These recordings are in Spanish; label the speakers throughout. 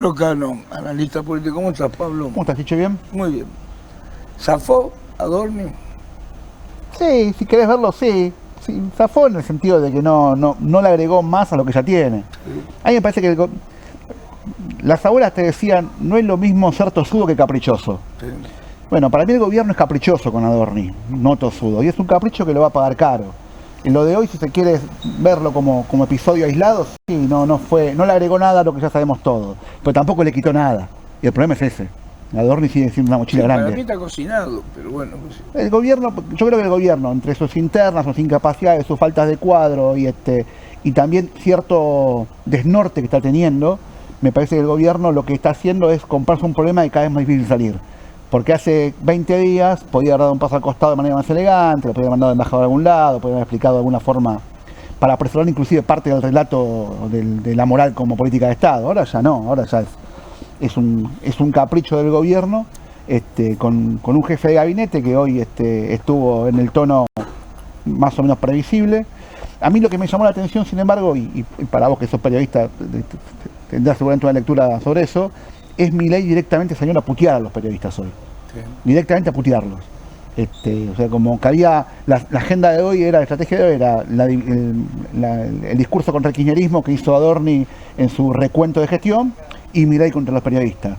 Speaker 1: Cano, analista político. ¿Cómo estás, Pablo?
Speaker 2: ¿Cómo estás, Chiche? ¿Bien?
Speaker 1: Muy bien. ¿Zafó Adorni?
Speaker 2: Sí, si querés verlo, sí. Sí, zafó en el sentido de que no le agregó más a lo que ya tiene. A mí me parece que las abuelas te decían, no es lo mismo ser tosudo que caprichoso.
Speaker 1: Sí.
Speaker 2: Bueno, para mí el gobierno es caprichoso con Adorni, no tosudo. Y es un capricho que lo va a pagar caro. Y lo de hoy, si se quiere verlo como episodio aislado, sí, no le agregó nada a lo que ya sabemos todo. Pero tampoco le quitó nada. Y el problema es ese. Adorni sigue siendo una mochila
Speaker 1: Sí,
Speaker 2: grande.
Speaker 1: para mí está cocinado, pero bueno. Pues,
Speaker 2: El gobierno, yo creo que el gobierno, entre sus internas, sus incapacidades, sus faltas de cuadro y también cierto desnorte que está teniendo, me parece que el gobierno lo que está haciendo es comprarse un problema y cada vez más difícil salir. Porque hace 20 días podía haber dado un paso al costado de manera más elegante, lo podía haber mandado embajador a algún lado, podía haber explicado de alguna forma para preservar inclusive parte del relato de la moral como política de Estado. Ahora ya no, ahora ya es un capricho del gobierno. Con un jefe de gabinete que hoy estuvo en el tono más o menos previsible. A mí lo que me llamó la atención, sin embargo, y para vos que sos periodista tendrás seguramente una lectura sobre eso, es Milei directamente salió a putear a los periodistas hoy.
Speaker 1: sí.
Speaker 2: Directamente a putearlos. O sea, como que había, la agenda de hoy, la estrategia de hoy era el discurso contra el kirchnerismo que hizo Adorni en su recuento de gestión y Milei contra los periodistas.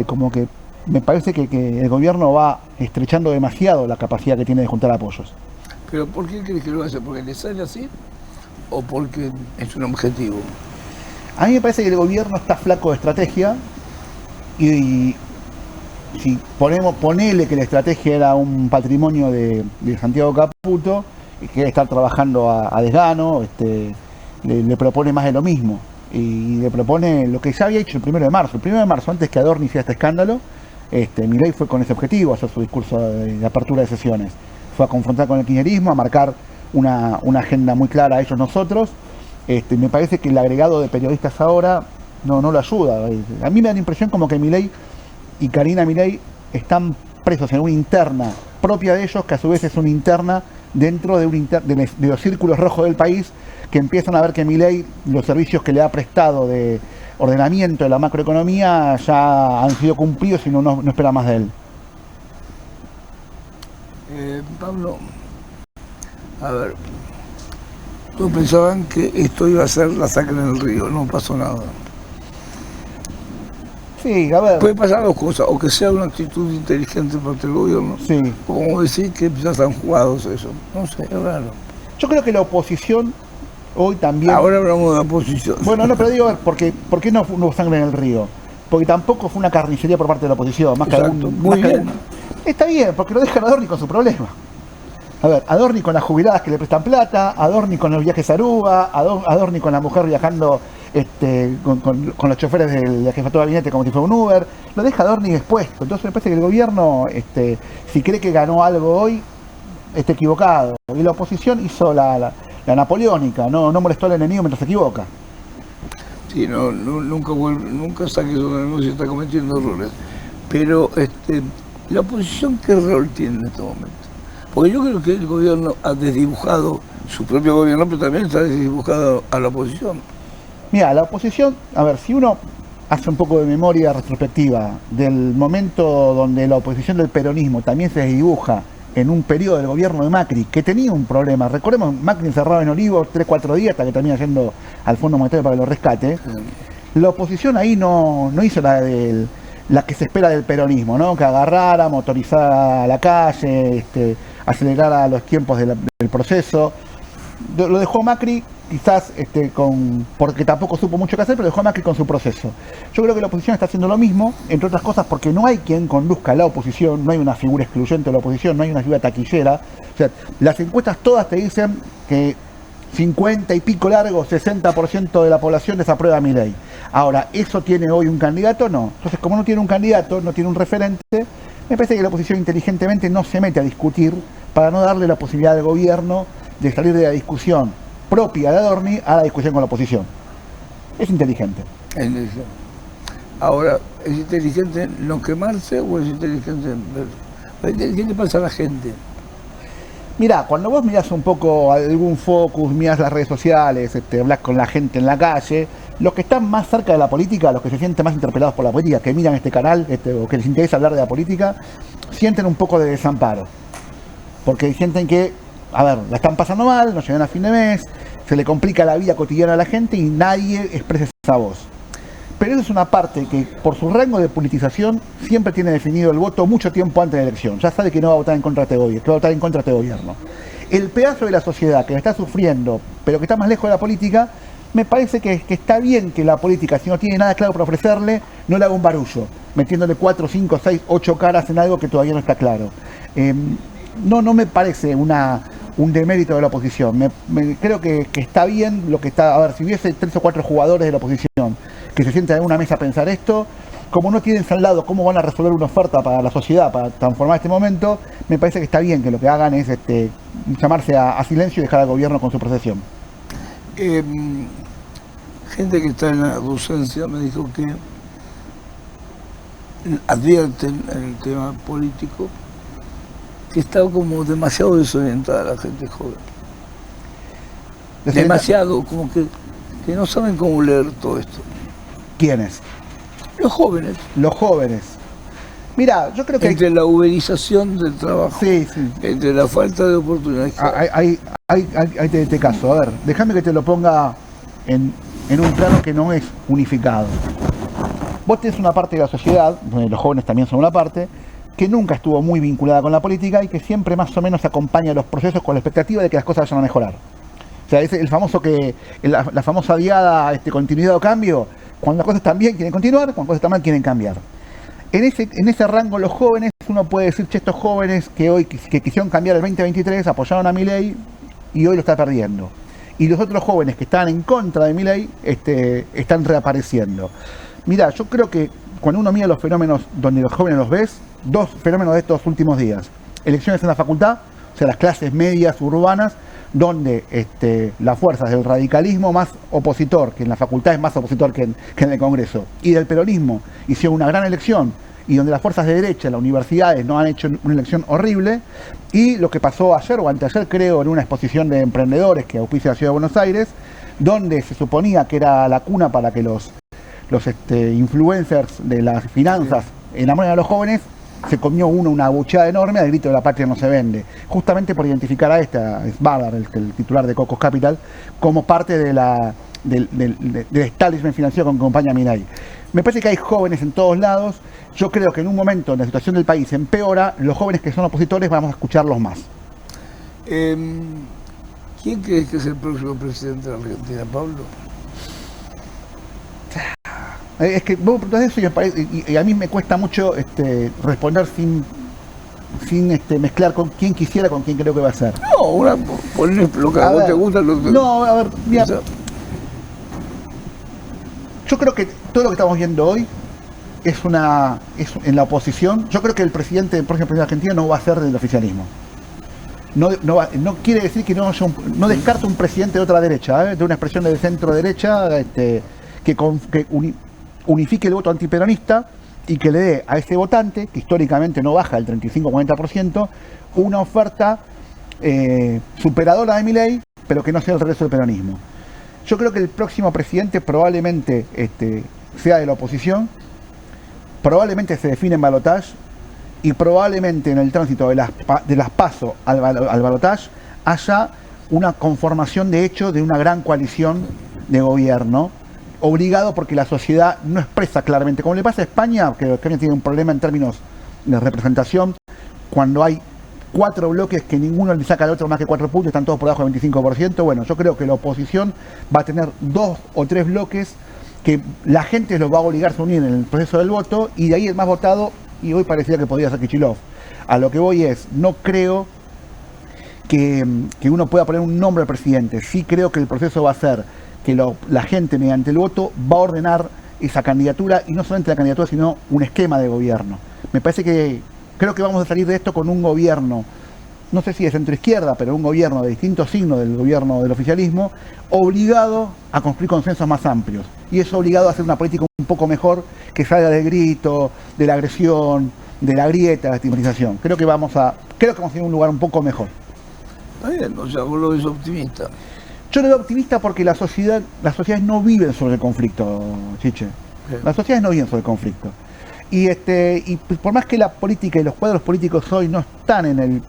Speaker 2: Como que me parece que el gobierno va estrechando demasiado la capacidad que tiene de juntar apoyos.
Speaker 1: Pero ¿por qué crees que lo hace? ¿Porque le sale así o porque es un objetivo?
Speaker 2: A mí me parece que el gobierno está flaco de estrategia y si ponele que la estrategia era un patrimonio de Santiago Caputo y quiere estar trabajando a desgano, le propone más de lo mismo y le propone lo que ya había hecho el 1 de marzo. El 1 de marzo, antes que Adorni hiciera este escándalo, Milei fue con ese objetivo a hacer su discurso de apertura de sesiones. Fue a confrontar con el kirchnerismo, a marcar una agenda muy clara a ellos nosotros. Me parece que el agregado de periodistas ahora no lo ayuda. A mí me da la impresión como que Milei y Karina Milei están presos en una interna propia de ellos, que a su vez es una interna dentro de los círculos rojos del país, que empiezan a ver que Milei, los servicios que le ha prestado de ordenamiento de la macroeconomía ya han sido cumplidos y no espera más de él.
Speaker 1: Pablo, a ver, todos pensaban que esto iba a ser la sacra en el río, no pasó nada.
Speaker 2: Sí, a ver.
Speaker 1: Puede pasar dos cosas, o que sea una actitud inteligente por parte del gobierno,
Speaker 2: Sí.
Speaker 1: o como decir que ya están jugados eso. No sé, es raro.
Speaker 2: Yo creo que la oposición hoy también...
Speaker 1: Ahora hablamos de la oposición.
Speaker 2: Bueno, no, pero digo, ¿por qué no hubo sangre en el río? Porque tampoco fue una carnicería por parte de la oposición. Más
Speaker 1: Exacto,
Speaker 2: que
Speaker 1: muy bien.
Speaker 2: Está bien, porque lo dejan a Adorni con su problema. A ver, Adorni con las jubiladas que le prestan plata, Adorni con los viajes a Aruba, Adorni con la mujer viajando con los choferes de la jefatura de gabinete como si fuera un Uber. Lo deja Adorni expuesto. Entonces me parece que el gobierno, si cree que ganó algo hoy, está equivocado. Y la oposición hizo la napoleónica, no molestó al enemigo mientras se equivoca.
Speaker 1: Sí, nunca saque su enemigo si está cometiendo errores. Pero la oposición, ¿qué rol tiene en este momento? Porque yo creo que el gobierno ha desdibujado su propio gobierno, pero también está desdibujado a la oposición.
Speaker 2: Mira, la oposición, a ver, si uno hace un poco de memoria retrospectiva del momento donde la oposición del peronismo también se desdibuja en un periodo del gobierno de Macri, que tenía un problema. Recordemos, Macri encerrado en Olivos 3-4 días hasta que termina yendo al Fondo Monetario para que lo rescate. La oposición ahí no hizo la que se espera del peronismo, ¿no? Que agarrara, motorizara la calle, acelerara los tiempos del proceso. Lo dejó Macri, quizás porque tampoco supo mucho qué hacer, pero dejó a Macri con su proceso. Yo creo que la oposición está haciendo lo mismo, entre otras cosas porque no hay quien conduzca a la oposición, no hay una figura excluyente de la oposición, no hay una figura taquillera. O sea, las encuestas todas te dicen que 50 y pico largo, 60% de la población desaprueba a Milei. Ahora, ¿eso tiene hoy un candidato? No. Entonces, como no tiene un candidato, no tiene un referente, me parece que la oposición inteligentemente no se mete a discutir para no darle la posibilidad al gobierno de salir de la discusión propia de Adorni a la discusión con la oposición. Es inteligente.
Speaker 1: Ahora, ¿es inteligente no quemarse o es inteligente ver? ¿Qué le pasa a la gente?
Speaker 2: Mirá, cuando vos mirás un poco algún focus, mirás las redes sociales, hablas con la gente en la calle, Los que están más cerca de la política, los que se sienten más interpelados por la política, que miran este canal, o que les interesa hablar de la política, sienten un poco de desamparo. Porque sienten que, a ver, la están pasando mal, no llegan a fin de mes, se le complica la vida cotidiana a la gente y nadie expresa esa voz. Pero eso es una parte que, por su rango de politización, siempre tiene definido el voto mucho tiempo antes de la elección. Ya sabe que no va a votar en contra de este gobierno, que va a votar en contra de este gobierno. El pedazo de la sociedad que está sufriendo, pero que está más lejos de la política, me parece que está bien que la política, si no tiene nada claro para ofrecerle, no le haga un barullo, metiéndole 4, 5, 6, 8 caras en algo que todavía no está claro. No me parece un demérito de la oposición. Creo que está bien lo que está. A ver, si hubiese 3 o 4 jugadores de la oposición que se sientan en una mesa a pensar esto, como no tienen al lado cómo van a resolver una oferta para la sociedad, para transformar este momento, me parece que está bien que lo que hagan es llamarse a silencio y dejar al gobierno con su procesión.
Speaker 1: Gente que está en la docencia me dijo que advierten en el tema político que está como demasiado desorientada la gente joven. Demasiado, como que no saben cómo leer todo esto.
Speaker 2: ¿Quiénes?
Speaker 1: Los jóvenes.
Speaker 2: Los jóvenes. Mira, yo creo que...
Speaker 1: Entre la uberización del trabajo,
Speaker 2: sí.
Speaker 1: Entre la falta de oportunidades.
Speaker 2: Hay te caso. A ver, déjame que te lo ponga en un plano que no es unificado. Vos tenés una parte de la sociedad, donde los jóvenes también son una parte, que nunca estuvo muy vinculada con la política y que siempre más o menos acompaña los procesos con la expectativa de que las cosas vayan a mejorar. O sea, es el famoso la famosa diada continuidad o cambio. Cuando las cosas están bien quieren continuar, cuando las cosas están mal quieren cambiar. En ese rango los jóvenes, uno puede decir, che, estos jóvenes que hoy que quisieron cambiar el 2023 apoyaron a Milei y hoy lo está perdiendo. Y los otros jóvenes que están en contra de Milei están reapareciendo. Mirá, yo creo que cuando uno mira los fenómenos donde los jóvenes los ves, 2 fenómenos de estos últimos días. Elecciones en la facultad, o sea, las clases medias urbanas, donde las fuerzas del radicalismo más opositor, que en la facultad es más opositor que en el Congreso, y del peronismo hicieron una gran elección, y donde las fuerzas de derecha en las universidades no han hecho una elección horrible, y lo que pasó ayer o anteayer, creo, en una exposición de emprendedores que auspicia la Ciudad de Buenos Aires, donde se suponía que era la cuna para que los influencers de las finanzas enamoren a los jóvenes, se comió una abucheada enorme al grito de la patria no se vende, justamente por identificar a Sbardar, el titular de Cocos Capital, como parte del establishment financiero que acompaña a Milei. Me parece que hay jóvenes en todos lados. Yo creo que en un momento en la situación del país empeora, los jóvenes que son opositores vamos a escucharlos más.
Speaker 1: ¿Quién crees que es el próximo presidente de Argentina, Pablo?
Speaker 2: Es que vos preguntás eso y a mí me cuesta mucho responder sin mezclar con quién quisiera, con quién creo que va a ser.
Speaker 1: No, lo que a vos te gusta.
Speaker 2: No, a ver, mira, yo creo que todo lo que estamos viendo hoy es en la oposición. Yo creo que el próximo presidente de Argentina no va a ser del oficialismo. No quiere decir que no descarta un presidente de otra derecha, de una expresión de centro derecha, que unifique el voto antiperonista y que le dé a ese votante, que históricamente no baja del 35-40%, una oferta superadora de Milei, pero que no sea el regreso del peronismo. Yo creo que el próximo presidente probablemente sea de la oposición, probablemente se define en balotaje y probablemente en el tránsito de las PASO al balotaje haya una conformación de hecho de una gran coalición de gobierno, obligado porque la sociedad no expresa claramente, como le pasa a España, que España tiene un problema en términos de representación, cuando hay 4 bloques que ninguno le saca al otro más que 4 puntos, están todos por debajo del 25%. Bueno, yo creo que la oposición va a tener 2 o 3 bloques que la gente los va a obligar a unir en el proceso del voto, y de ahí el más votado, y hoy parecía que podía ser Kicillof. A lo que voy es, no creo que uno pueda poner un nombre al presidente. Sí creo que el proceso va a ser que la gente mediante el voto va a ordenar esa candidatura, y no solamente la candidatura, sino un esquema de gobierno. Me parece que creo que vamos a salir de esto con un gobierno, no sé si de centro-izquierda, pero un gobierno de distintos signos del gobierno del oficialismo, obligado a construir consensos más amplios. Y es obligado a hacer una política un poco mejor, que salga del grito, de la agresión, de la grieta, de la estigmatización. Creo que vamos a ir a un lugar un poco mejor.
Speaker 1: Está bien, o sea, vos lo ves optimista.
Speaker 2: Yo lo veo optimista porque las sociedades no viven sobre el conflicto, Chiche. Las sociedades no viven sobre el conflicto. Y por más que la política y los cuadros políticos hoy no están en el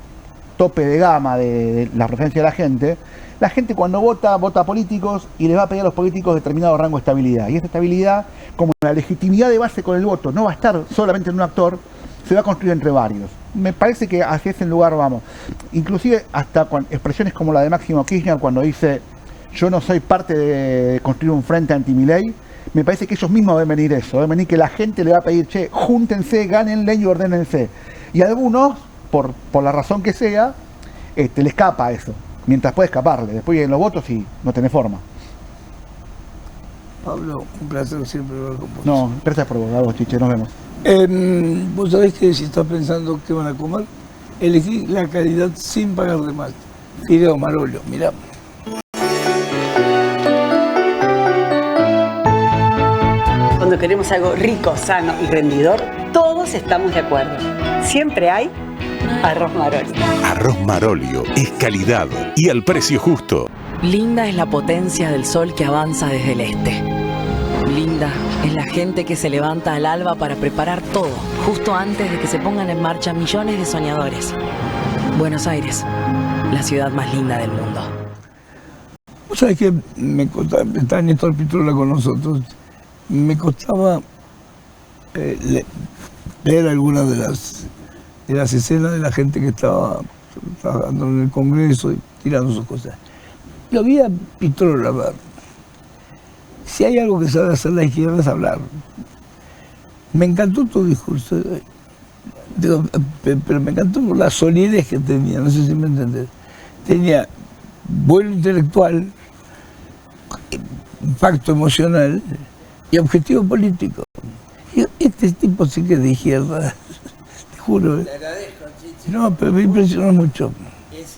Speaker 2: tope de gama de la preferencia de la gente cuando vota a políticos y les va a pedir a los políticos determinado rango de estabilidad. Y esta estabilidad, como la legitimidad de base con el voto no va a estar solamente en un actor, se va a construir entre varios. Me parece que hacia ese lugar vamos. Inclusive hasta expresiones como la de Máximo Kirchner cuando dice yo no soy parte de construir un frente anti-Milei, me parece que ellos mismos deben venir eso, deben venir que la gente le va a pedir, che, júntense, gánenle y ordénense. Y a algunos, por la razón que sea, le escapa eso, mientras puede escaparle. Después en los votos sí, no tiene forma.
Speaker 1: Pablo, un placer siempre hablar con vos.
Speaker 2: No, gracias por vos, Chiche, nos vemos.
Speaker 1: Vos sabés que si estás pensando qué van a comer, elegí la calidad sin pagar de más. Fideo Marolio, mirá.
Speaker 3: Cuando queremos algo rico, sano y rendidor, todos estamos de acuerdo. Siempre hay arroz Marolio.
Speaker 4: Arroz Marolio es calidad y al precio justo.
Speaker 5: Linda es la potencia del sol que avanza desde el este. Linda es la gente que se levanta al alba para preparar todo, justo antes de que se pongan en marcha millones de soñadores. Buenos Aires, la ciudad más linda del mundo.
Speaker 1: Vos sabés que está Néstor Pitrola con nosotros. Me costaba leer algunas de las escenas de la gente que estaba trabajando en el Congreso y tirando sus cosas. Lo vi a Pitrola hablar. Si hay algo que sabe hacer la izquierda es hablar. Me encantó tu discurso, pero me encantó por la solidez que tenía, no sé si me entendés. Tenía vuelo intelectual, impacto emocional y objetivo político. Este tipo sí que es de izquierda, te juro.
Speaker 6: Te agradezco, Chichi.
Speaker 1: No, pero me impresionó mucho.
Speaker 6: Es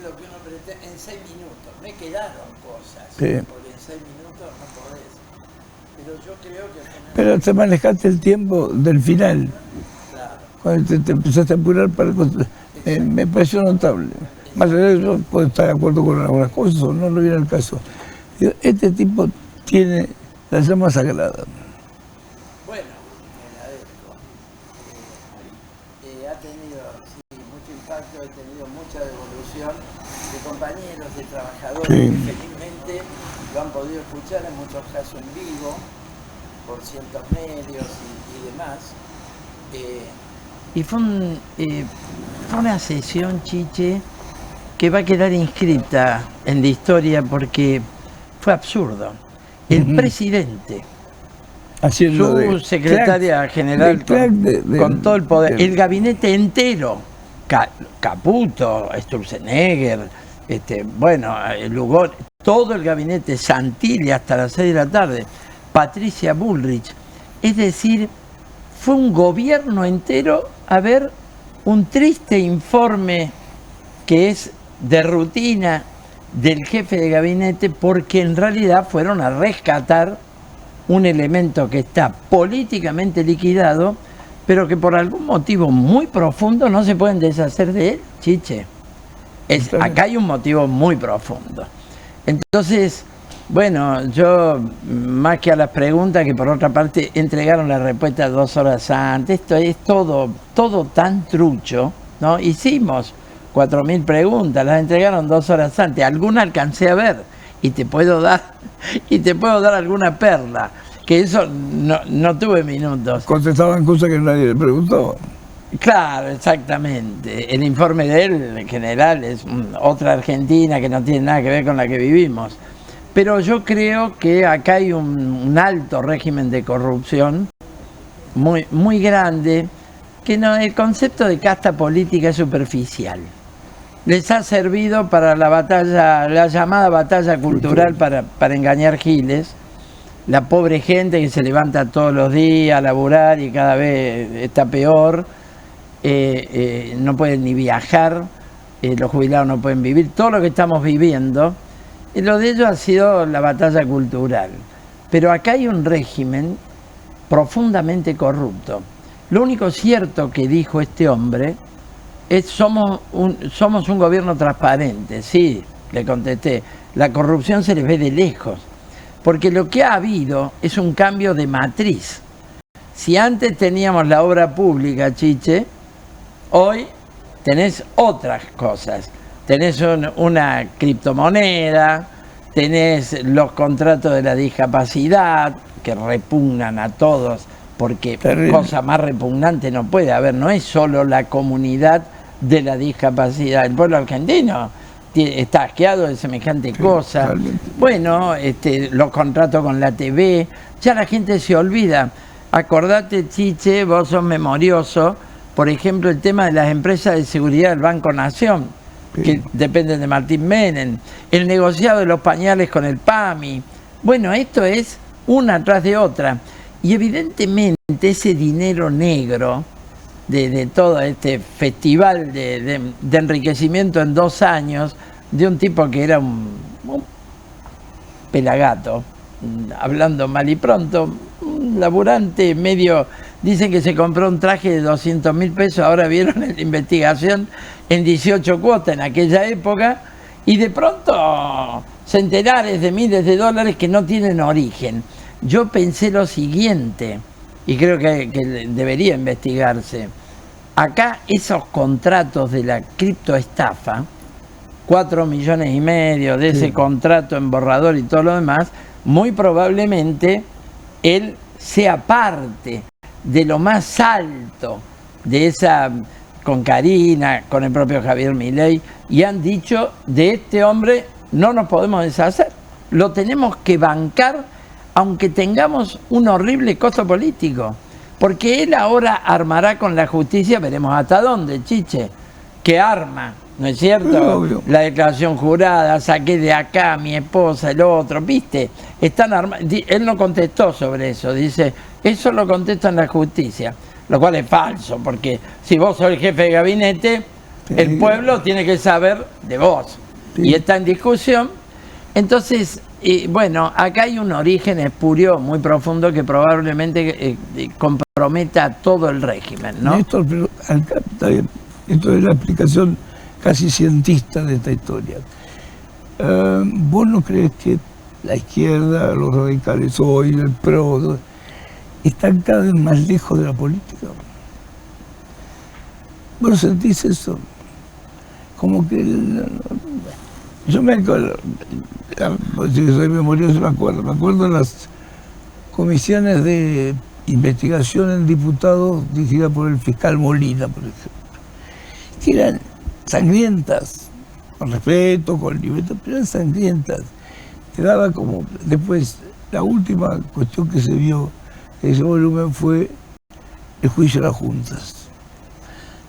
Speaker 6: lo que uno pretende. En 6 minutos, me quedaron cosas,
Speaker 1: Sí.
Speaker 6: porque en 6 minutos no podés. Pero yo creo que...
Speaker 1: Pero te manejaste el tiempo del final.
Speaker 6: Claro.
Speaker 1: Cuando te empezaste a apurar para me pareció notable. Más allá de eso, puedo estar de acuerdo con algunas cosas o no viene el caso. Digo, este tipo tiene la llama sagrada.
Speaker 6: Bueno, me agradezco. Ha tenido mucho impacto, he tenido mucha devolución de compañeros, de trabajadores
Speaker 1: Sí.
Speaker 6: que felizmente lo han podido escuchar, en muchos casos en vivo, por cientos medios y demás.
Speaker 7: Y fue una sesión, Chiche, que va a quedar inscrita en la historia porque fue absurdo. El presidente, su secretaria general con todo el poder, el gabinete entero, Caputo, Sturzenegger, Lugol, todo el gabinete, Santilli hasta las 6 de la tarde, Patricia Bullrich, es decir, fue un gobierno entero a ver un triste informe que es de rutina del jefe de gabinete, porque en realidad fueron a rescatar un elemento que está políticamente liquidado, pero que por algún motivo muy profundo no se pueden deshacer de él, Chiche. Acá hay un motivo muy profundo. Entonces, bueno, yo más que a las preguntas, que por otra parte entregaron la respuesta 2 horas antes, esto es todo tan trucho, ¿no? Hicimos 4.000 preguntas, las entregaron 2 horas antes, alguna alcancé a ver y te puedo dar alguna perla, que eso no tuve minutos.
Speaker 1: Contestaban cosas que nadie le preguntaba.
Speaker 7: Claro, exactamente. El informe de él en general es otra Argentina que no tiene nada que ver con la que vivimos. Pero yo creo que acá hay un alto régimen de corrupción muy, muy grande, que el concepto de casta política es superficial. Les ha servido para la llamada batalla cultural para engañar giles. La pobre gente que se levanta todos los días a laburar y cada vez está peor, no pueden ni viajar, los jubilados no pueden vivir, todo lo que estamos viviendo, lo de ellos ha sido la batalla cultural. Pero acá hay un régimen profundamente corrupto. Lo único cierto que dijo este hombre es somos un gobierno transparente, sí, le contesté. La corrupción se les ve de lejos. Porque lo que ha habido es un cambio de matriz. Si antes teníamos la obra pública, Chiche, hoy tenés otras cosas. Tenés una criptomoneda, tenés los contratos de la discapacidad, que repugnan a todos, porque cosa más repugnante no puede haber. No es solo la comunidad de la discapacidad. El pueblo argentino está asqueado de semejante cosa.
Speaker 1: Totalmente.
Speaker 7: Bueno, los contratos con la TV, ya la gente se olvida. Acordate, Chiche, vos sos memorioso, por ejemplo, el tema de las empresas de seguridad del Banco Nación, que dependen de Martín Menem, el negociado de los pañales con el PAMI. Bueno, esto es una atrás de otra. Y evidentemente ese dinero negro de todo este festival de enriquecimiento en 2 años de un tipo que era un pelagato, hablando mal y pronto, un laburante medio, dicen que se compró un traje de 200.000 pesos, ahora vieron en la investigación, en 18 cuotas en aquella época, y de pronto centenares de miles de dólares que no tienen origen. Yo pensé lo siguiente, y creo que debería investigarse. Acá esos contratos de la criptoestafa, 4,5 millones de ese contrato en borrador y todo lo demás, muy probablemente él sea parte de lo más alto de esa, con Karina, con el propio Javier Milei, y han dicho, de este hombre no nos podemos deshacer, lo tenemos que bancar aunque tengamos un horrible costo político, porque él ahora armará con la justicia, veremos hasta dónde, Chiche, que arma, ¿no es cierto? La declaración jurada, saqué de acá a mi esposa, el otro, ¿viste? Están él no contestó sobre eso, dice, eso lo contesta en la justicia, lo cual es falso, porque si vos sos el jefe de gabinete, el pueblo tiene que saber de vos, y está en discusión. Entonces, bueno, acá hay un origen espurio muy profundo que probablemente comprometa todo el régimen, ¿no?
Speaker 1: Néstor, pero está bien. Esto es la explicación casi cientista de esta historia. ¿Vos no crees que la izquierda, los radicales hoy, el PRO, están cada vez más lejos de la política? ¿Vos no sentís eso? Como que... Yo me acuerdo, si soy memorioso me acuerdo de las comisiones de investigación en diputados dirigidas por el fiscal Molina, por ejemplo, que eran sangrientas, con respeto, con libertad, pero eran sangrientas. Te daba como, después, la última cuestión que se vio de ese volumen fue el juicio a las juntas.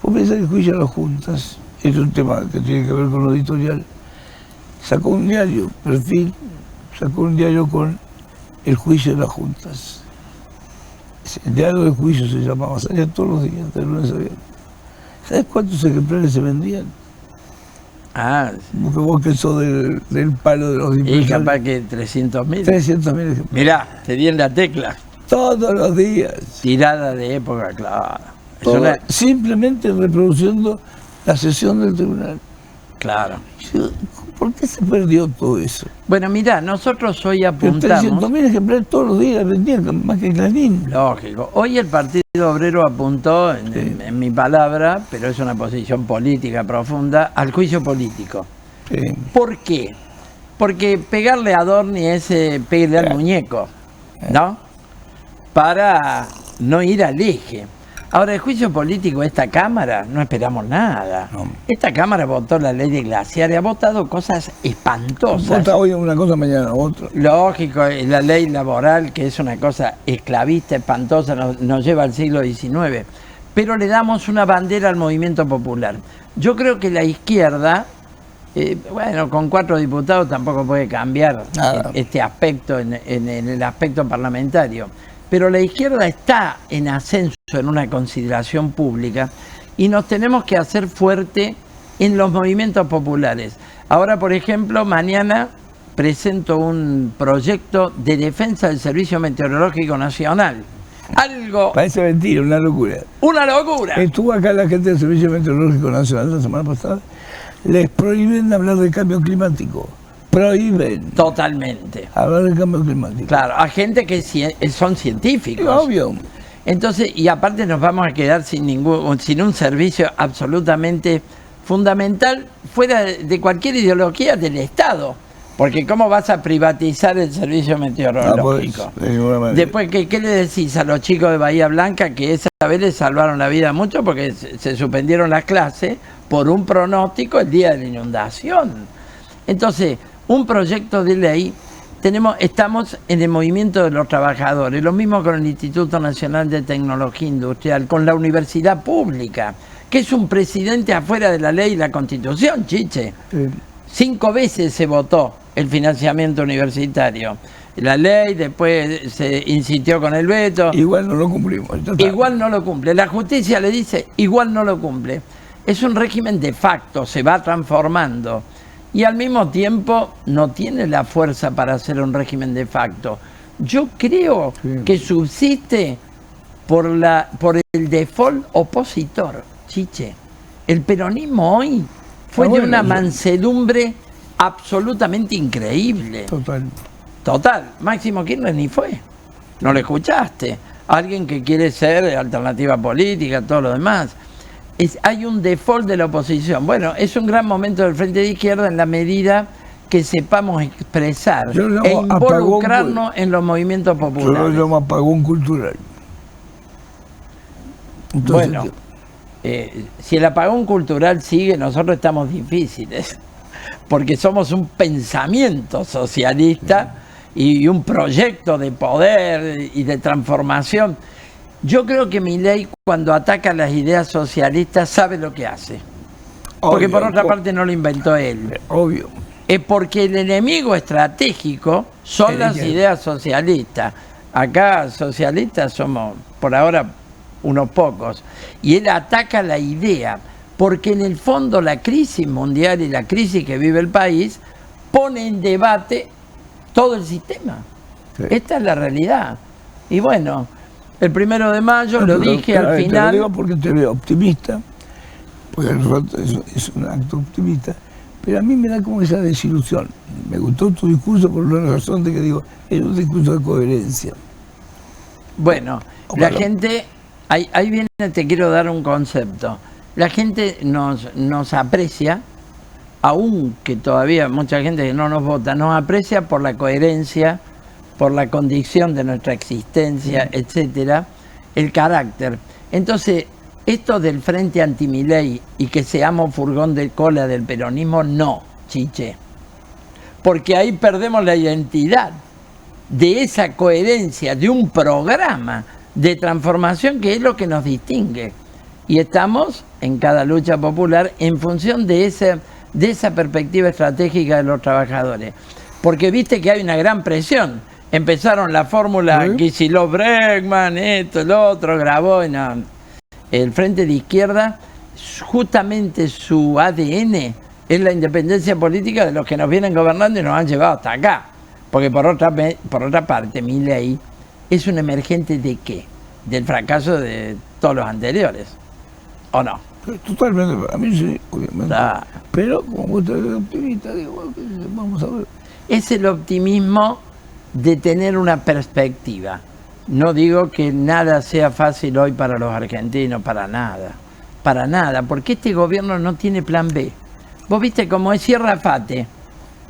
Speaker 1: Vos pensás que el juicio a las juntas es un tema que tiene que ver con lo editorial. Sacó un diario, Perfil, sacó un diario con el juicio de las juntas. El diario del juicio se llamaba, salía todos los días, de lunes a viernes. ¿Sabes cuántos ejemplares se vendían?
Speaker 7: Ah,
Speaker 1: porque vos que sos del palo de los
Speaker 7: y capaz que 300.000.
Speaker 1: 300.000 ejemplares.
Speaker 7: Mirá, te di en la tecla.
Speaker 1: Todos los días.
Speaker 7: Tirada de época, claro.
Speaker 1: Simplemente reproduciendo la sesión del tribunal.
Speaker 7: Claro.
Speaker 1: ¿Por qué se perdió todo eso?
Speaker 7: Bueno, mirá, nosotros hoy apuntamos...
Speaker 1: 300.000 ejemplares todos los días vendían, más que Clarín.
Speaker 7: Lógico. Hoy el Partido Obrero apuntó, en mi palabra, pero es una posición política profunda, al juicio político.
Speaker 1: Sí.
Speaker 7: ¿Por qué? Porque pegarle a Adorni es pegarle al muñeco, ¿no? Para no ir al eje. Ahora, el juicio político de esta Cámara, no esperamos nada. No. Esta Cámara votó la ley de glaciares, ha votado cosas espantosas.
Speaker 1: Vota hoy una cosa, mañana otra.
Speaker 7: Lógico, la ley laboral, que es una cosa esclavista, espantosa, nos lleva al siglo XIX. Pero le damos una bandera al movimiento popular. Yo creo que la izquierda, bueno, con 4 diputados tampoco puede cambiar este aspecto en el aspecto parlamentario. Pero la izquierda está en ascenso en una consideración pública y nos tenemos que hacer fuerte en los movimientos populares. Ahora, por ejemplo, mañana presento un proyecto de defensa del Servicio Meteorológico Nacional. Algo...
Speaker 1: Parece mentira, una locura.
Speaker 7: ¡Una locura!
Speaker 1: Estuvo acá la gente del Servicio Meteorológico Nacional la semana pasada les prohíben hablar del cambio climático. Prohíben
Speaker 7: Totalmente.
Speaker 1: hablar del cambio climático.
Speaker 7: Claro, a gente que son científicos.
Speaker 1: Obvio.
Speaker 7: Entonces, y aparte nos vamos a quedar sin un servicio absolutamente fundamental fuera de cualquier ideología del Estado. Porque ¿cómo vas a privatizar el servicio meteorológico?
Speaker 1: De ninguna manera.
Speaker 7: Después, ¿qué le decís a los chicos de Bahía Blanca que esa vez les salvaron la vida mucho porque se suspendieron las clases por un pronóstico el día de la inundación? Entonces, un proyecto de ley, estamos en el movimiento de los trabajadores, lo mismo con el Instituto Nacional de Tecnología Industrial, con la universidad pública, que es un presidente afuera de la ley y la Constitución, chiche.
Speaker 1: Sí.
Speaker 7: 5 veces se votó el financiamiento universitario. La ley, después se insistió con el veto.
Speaker 1: Igual no lo cumplimos.
Speaker 7: Igual no lo cumple. La justicia le dice, igual no lo cumple. Es un régimen de facto, se va transformando. Y al mismo tiempo no tiene la fuerza para hacer un régimen de facto. Yo creo que subsiste por el default opositor, chiche. El peronismo hoy fue de una mansedumbre absolutamente increíble. Total. Máximo Kirchner ni fue. No lo escuchaste. Alguien que quiere ser alternativa política, todo lo demás. Hay un default de la oposición. Bueno, es un gran momento del Frente de Izquierda en la medida que sepamos expresar e involucrarnos en los movimientos populares.
Speaker 1: Yo lo llamo apagón cultural. Entonces,
Speaker 7: bueno, si el apagón cultural sigue, nosotros estamos difíciles, porque somos un pensamiento socialista y un proyecto de poder y de transformación. Yo creo que Milei, cuando ataca las ideas socialistas, sabe lo que hace. Porque por otra parte no lo inventó él.
Speaker 1: Obvio.
Speaker 7: Es porque el enemigo estratégico son las ideas socialistas. Acá socialistas somos, por ahora, unos pocos. Y él ataca la idea, porque en el fondo la crisis mundial y la crisis que vive el país pone en debate todo el sistema. Sí. Esta es la realidad. Y bueno, el 1 de mayo, lo dije al final...
Speaker 1: Te lo digo porque te veo optimista, porque es un acto optimista, pero a mí me da como esa desilusión. Me gustó tu discurso por una razón de que digo, es un discurso de coherencia.
Speaker 7: Bueno, la gente... Ahí viene, te quiero dar un concepto. La gente nos aprecia, aunque todavía mucha gente que no nos vota, nos aprecia por la coherencia, por la condición de nuestra existencia, etcétera, el carácter. Entonces, esto del frente anti-Milei y que seamos furgón de cola del peronismo, no, chiche. Porque ahí perdemos la identidad de esa coherencia, de un programa de transformación que es lo que nos distingue. Y estamos en cada lucha popular en función de esa perspectiva estratégica de los trabajadores. Porque viste que hay una gran presión. Empezaron la fórmula Kicillof-Bregman, esto, el otro, grabó. No. El Frente de Izquierda, justamente su ADN es la independencia política de los que nos vienen gobernando y nos han llevado hasta acá. Porque por otra parte, Milei es un emergente ¿de qué? Del fracaso de todos los anteriores. ¿O no?
Speaker 1: Totalmente, para mí sí, obviamente. Pero como vos te ves optimista, digo, bueno, vamos a ver.
Speaker 7: Es el optimismo de tener una perspectiva. No digo que nada sea fácil hoy para los argentinos, para nada, porque este gobierno no tiene plan B. Vos viste cómo es Sierra Fate.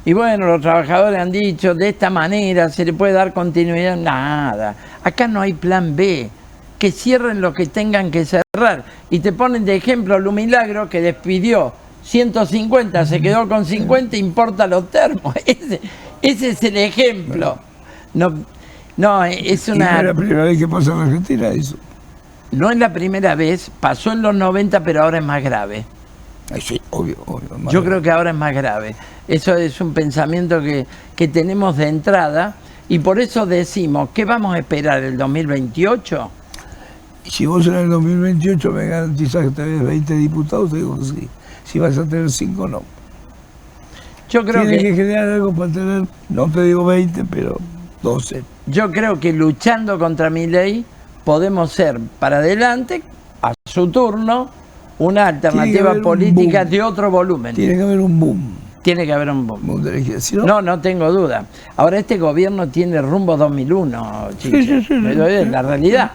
Speaker 7: Y bueno, los trabajadores han dicho, de esta manera se le puede dar continuidad. Nada, acá no hay plan B. Que cierren lo que tengan que cerrar. Y te ponen de ejemplo Lumilagro, que despidió 150, se quedó con 50, importa los termos. Ese es el ejemplo. No, es una...
Speaker 1: No es la primera vez que pasa en Argentina eso.
Speaker 7: No es la primera vez, pasó en los 90, pero ahora es más grave.
Speaker 1: Sí, obvio.
Speaker 7: Yo creo que ahora es más grave. Eso es un pensamiento que tenemos de entrada y por eso decimos, ¿qué vamos a esperar el 2028?
Speaker 1: Si vos en el 2028 me garantizás que tenés 20 diputados, te digo que sí. Si vas a tener 5, no.
Speaker 7: Yo creo
Speaker 1: Tienes que generar algo para tener, no te digo 20, pero 12.
Speaker 7: Yo creo que luchando contra Milei podemos ser para adelante, a su turno, una alternativa política de otro volumen.
Speaker 1: Tiene que haber un boom.
Speaker 7: Tiene que haber un boom.
Speaker 1: Boom de energía. Si
Speaker 7: No tengo duda. Ahora este gobierno tiene rumbo 2001, Chiche.
Speaker 1: Sí.
Speaker 7: La realidad.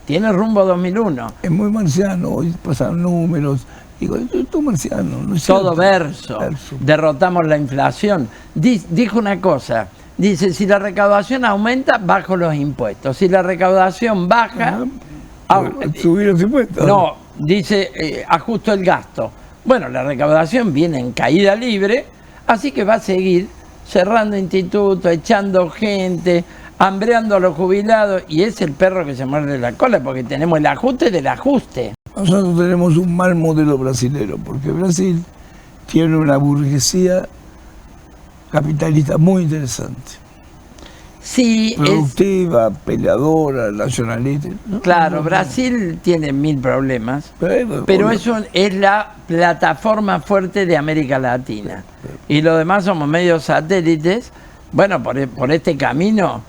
Speaker 7: Tiene rumbo 2001.
Speaker 1: Es muy marciano, hoy pasan números. Digo, esto es todo marciano. No es
Speaker 7: Todo
Speaker 1: cierto.
Speaker 7: verso. Derrotamos la inflación. Dijo una cosa. Dice, si la recaudación aumenta, bajo los impuestos. Si la recaudación baja...
Speaker 1: subir los impuestos.
Speaker 7: No, dice, ajusto el gasto. Bueno, la recaudación viene en caída libre, así que va a seguir cerrando institutos, echando gente, hambreando a los jubilados, y es el perro que se muerde la cola, porque tenemos el ajuste del ajuste.
Speaker 1: Nosotros tenemos un mal modelo brasilero, porque Brasil tiene una burguesía capitalista muy interesante.
Speaker 7: Sí,
Speaker 1: productiva, peleadora, nacionalista.
Speaker 7: Claro, Brasil tiene 1000 problemas, pero eso es la plataforma fuerte de América Latina. Y los demás somos medios satélites. Bueno, por este camino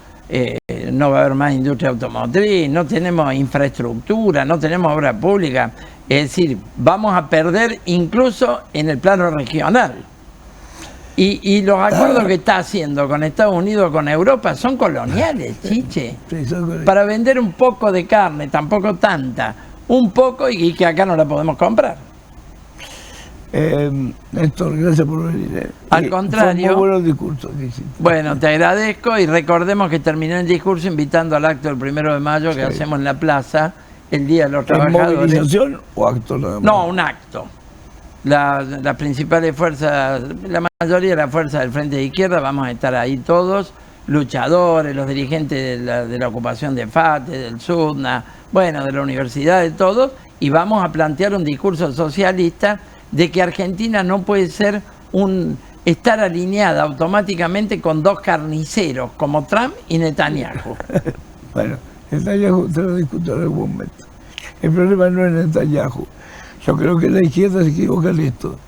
Speaker 7: no va a haber más industria automotriz, no tenemos infraestructura, no tenemos obra pública. Es decir, vamos a perder incluso en el plano regional. Y los acuerdos que está haciendo con Estados Unidos, con Europa, son coloniales, Chiche. Para vender un poco de carne, tampoco tanta, un poco, y que acá no la podemos comprar.
Speaker 1: Néstor, gracias por venir.
Speaker 7: Al contrario.
Speaker 1: Fue muy bueno el discurso que hiciste.
Speaker 7: Bueno, te agradezco, y recordemos que terminé el discurso invitando al acto del 1 de mayo que hacemos en la plaza, el Día de los Trabajadores.
Speaker 1: ¿Movilización o acto nada más?
Speaker 7: No, un acto. Las principales fuerzas, la mayoría de las fuerzas del Frente de Izquierda, vamos a estar ahí todos, luchadores, los dirigentes de la ocupación de FATE, del SUDNA, bueno, de la universidad, de todos, y vamos a plantear un discurso socialista de que Argentina no puede ser estar alineada automáticamente con dos carniceros como Trump y Netanyahu.
Speaker 1: Bueno, Netanyahu te lo discuto en algún momento. El problema no es Netanyahu. Yo creo que la izquierda se equivoca en esto.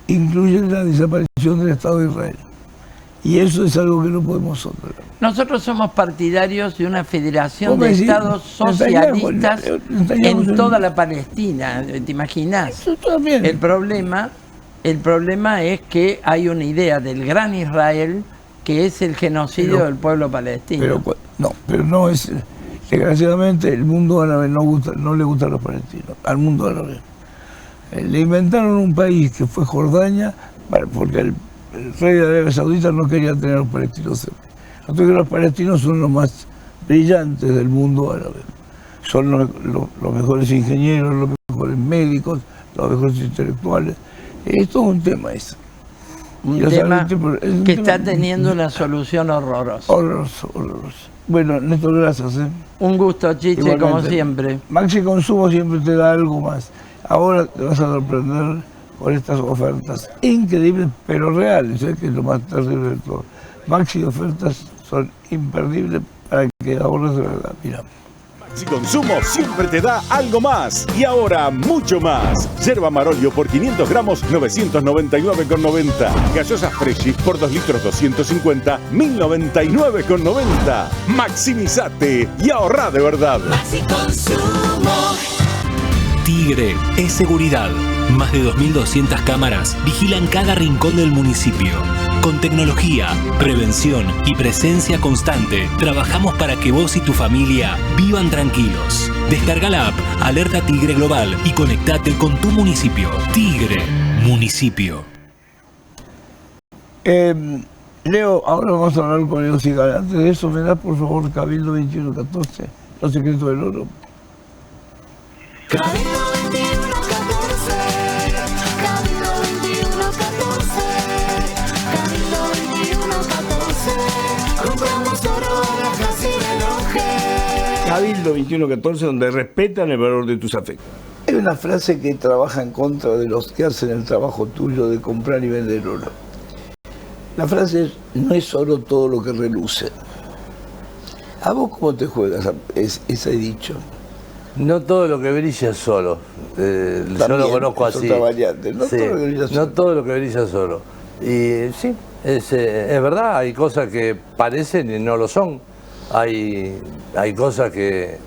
Speaker 1: Incluye la desaparición del Estado de Israel. Y eso es algo que no podemos sostener.
Speaker 7: Nosotros somos partidarios de una federación de estados socialistas en toda la Palestina, ¿te imaginas? El problema es que hay una idea del gran Israel que es el genocidio del pueblo palestino.
Speaker 1: Pero no es... Desgraciadamente el mundo árabe no le gusta a los palestinos, al mundo árabe. Le inventaron un país que fue Jordania, porque el rey de Arabia Saudita no quería tener a los palestinos cerca. Yo creo que los palestinos son los más brillantes del mundo árabe. Son los mejores ingenieros, los mejores médicos, los mejores intelectuales. Esto es un tema eso.
Speaker 7: Un tema que está teniendo una solución horrorosa.
Speaker 1: Horroroso. Bueno, Néstor, gracias.
Speaker 7: Un gusto, Chiche, igualmente, como siempre.
Speaker 1: Maxi Consumo siempre te da algo más. Ahora te vas a sorprender con estas ofertas increíbles, pero reales, que es lo más terrible de todo. Maxi ofertas son imperdibles para que ahorres de verdad. Mira.
Speaker 4: Maxi Consumo siempre te da algo más. Y ahora mucho más. Yerba Marolio por 500 gramos, 999,90. Gaseosas Freshi por 2 litros 250, 1099,90. Maximizate y ahorrá de verdad.
Speaker 8: Maxi Consumo.
Speaker 9: Tigre es seguridad. Más de 2.200 cámaras vigilan cada rincón del municipio. Con tecnología, prevención y presencia constante, trabajamos para que vos y tu familia vivan tranquilos. Descarga la app Alerta Tigre Global y conectate con tu municipio. Tigre, municipio.
Speaker 1: Leo, ahora vamos a hablar con Leo Cigal. Antes de eso, me da por favor Cabildo 2114, Los Secretos del Oro.
Speaker 8: Cabildo 2114, Cabildo 2114, Cabildo 2114, compramos oro, alhajas y relojes.
Speaker 10: Cabildo 2114, donde respetan el valor de tus afectos.
Speaker 1: Hay una frase que trabaja en contra de los que hacen el trabajo tuyo de comprar y vender oro. La frase es: no es oro todo lo que reluce. ¿A vos cómo te juegas ese dicho?
Speaker 11: No todo lo que brilla es oro. Yo lo conozco así.
Speaker 1: Variante. No,
Speaker 11: sí,
Speaker 1: todo lo que brilla
Speaker 11: no todo lo que brilla es oro. Y sí, es verdad, hay cosas que parecen y no lo son. Hay cosas que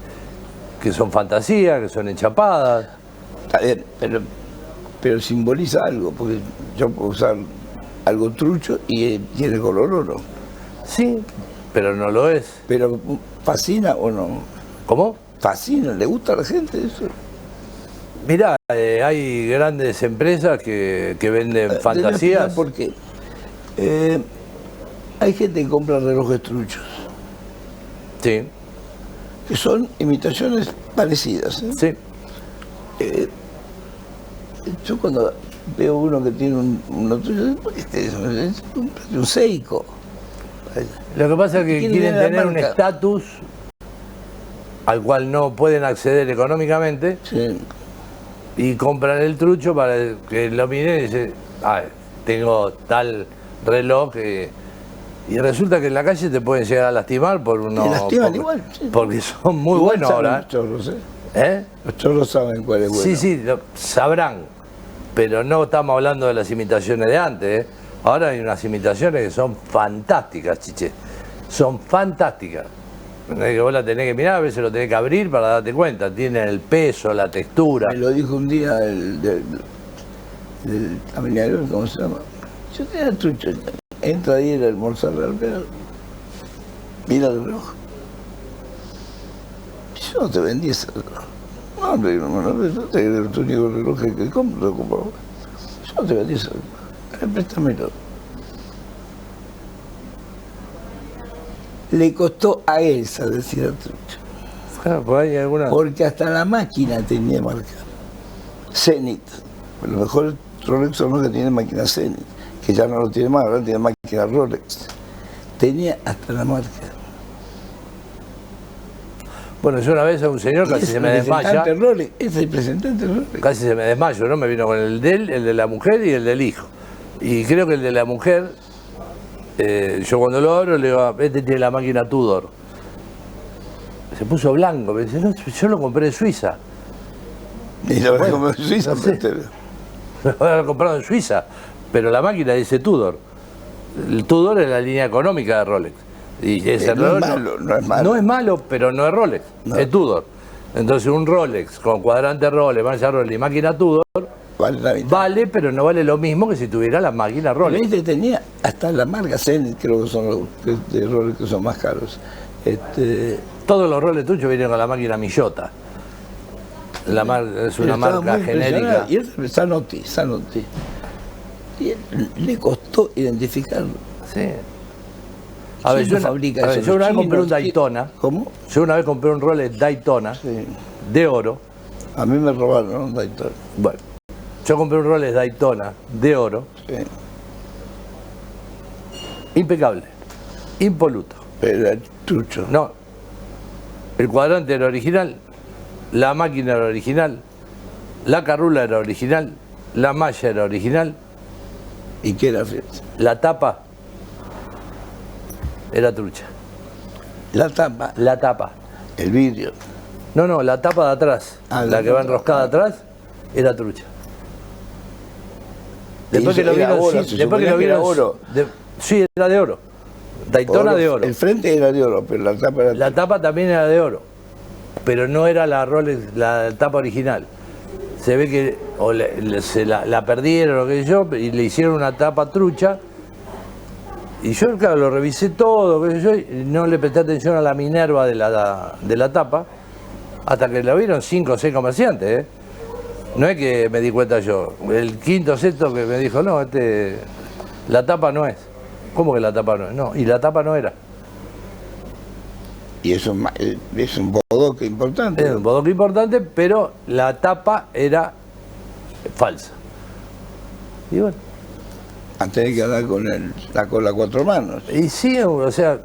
Speaker 11: son fantasías, que son enchapadas.
Speaker 1: ver, pero simboliza algo, porque yo puedo usar algo trucho y tiene color oro.
Speaker 11: Sí, pero no lo es.
Speaker 1: Pero ¿fascina o no?
Speaker 11: ¿Cómo?
Speaker 1: ¿Fascina? ¿Le gusta a la gente eso?
Speaker 11: Mirá, hay grandes empresas que venden fantasías.
Speaker 1: ¿Por qué? Hay gente que compra relojes truchos.
Speaker 11: Sí.
Speaker 1: Que son imitaciones parecidas.
Speaker 11: Sí.
Speaker 1: Yo cuando veo uno que tiene uno trucho, es un Seiko.
Speaker 11: Lo que pasa es que quieren tener un estatus al cual no pueden acceder económicamente.
Speaker 1: Sí.
Speaker 11: Y compran el trucho para que lo miren y dicen, tengo tal reloj y resulta que en la calle te pueden llegar a lastimar por uno.
Speaker 1: Te lastiman igual. Sí.
Speaker 11: Porque son muy
Speaker 1: igual
Speaker 11: buenos ahora.
Speaker 1: Los chorros, Los chorros saben cuál es bueno.
Speaker 11: Sí, sí, sabrán. Pero no estamos hablando de las imitaciones de antes. Ahora hay unas imitaciones que son fantásticas, chiche. Son fantásticas. Que vos la tenés que mirar, a veces lo tenés que abrir para darte cuenta. Tiene el peso, la textura.
Speaker 1: Me lo dijo un día del familiar, ¿cómo se llama? Yo tenía el trucho. Entra ahí a almorzar al albergue. Mira el reloj. Yo no te vendí ese reloj. No, este es el único reloj que compro. Yo no te vendí ese reloj. Préstamelo. Le costó a Elsa decir al trucho.
Speaker 11: Claro, pues hay alguna...
Speaker 1: Porque hasta la máquina tenía marca. Zenith. Los mejores Rolex son los que tienen máquina Zenith, que ya no lo tiene más, ahora tiene máquina Rolex. Tenía hasta la marca.
Speaker 11: Bueno, yo una vez a un señor casi se me desmaya.
Speaker 1: Es el representante Rolex.
Speaker 11: Casi se me desmayo, ¿no? Me vino con el de él, el de la mujer y el del hijo. Y creo que el de la mujer, yo cuando lo abro le digo, este tiene la máquina Tudor. Se puso blanco, me dice, no, yo lo compré en Suiza.
Speaker 1: Y lo voy a comprar en Suiza,
Speaker 11: no sé. Lo voy a comprar en Suiza, pero la máquina dice Tudor. El Tudor es la línea económica de Rolex. Y ese
Speaker 1: no es malo, no es malo.
Speaker 11: No es malo, pero no es Rolex, no. Es Tudor. Entonces un Rolex con cuadrante Rolex, mancha Rolex y máquina Tudor, vale, pero no vale lo mismo que si tuviera la máquina Rolex.
Speaker 1: Este tenía hasta la marca Zenith, creo que son los de Rolex que son más caros.
Speaker 11: Todos los Rolex tuyos vienen con la máquina Millota. Es una marca genérica.
Speaker 1: Y él, Zanotti. Y él, le costó identificarlo.
Speaker 11: Sí. A ver, yo una vez compré un Daytona.
Speaker 1: ¿Cómo?
Speaker 11: Yo una vez compré un Rolex Daytona de oro.
Speaker 1: A mí me robaron un Daytona.
Speaker 11: Bueno, yo compré un Rolex Daytona de oro.
Speaker 1: Sí.
Speaker 11: Impecable. Impoluto.
Speaker 1: Pero era trucho.
Speaker 11: No. El cuadrante era original. La máquina era original. La carrula era original. La malla era original.
Speaker 1: ¿Y qué era?
Speaker 11: La tapa era trucha.
Speaker 1: ¿La tapa?
Speaker 11: La tapa.
Speaker 1: ¿El vidrio?
Speaker 11: No, la tapa de atrás, la que va enroscada atrás, era trucha. Después que lo vieron, después que lo vieron, oro. Sí, era de oro. Daytona
Speaker 1: oro,
Speaker 11: de oro.
Speaker 1: El frente era de oro, pero la tapa era...
Speaker 11: La tapa también era de oro, pero no era la Rolex, la tapa original. Se ve que se la perdieron o qué sé yo, y le hicieron una tapa trucha. Y yo, claro, lo revisé todo, qué sé yo, y no le presté atención a la Minerva de la tapa, hasta que la vieron 5 o 6 comerciantes, No es que me di cuenta yo. El quinto, sexto que me dijo, no, la tapa no es. ¿Cómo que la tapa no es? No, y la tapa no era.
Speaker 1: Y es un bodoque importante.
Speaker 11: Es un bodoque importante, pero la tapa era falsa. Y bueno.
Speaker 1: Antes de que andar con la cola a 4 manos.
Speaker 11: Y sí, o sea,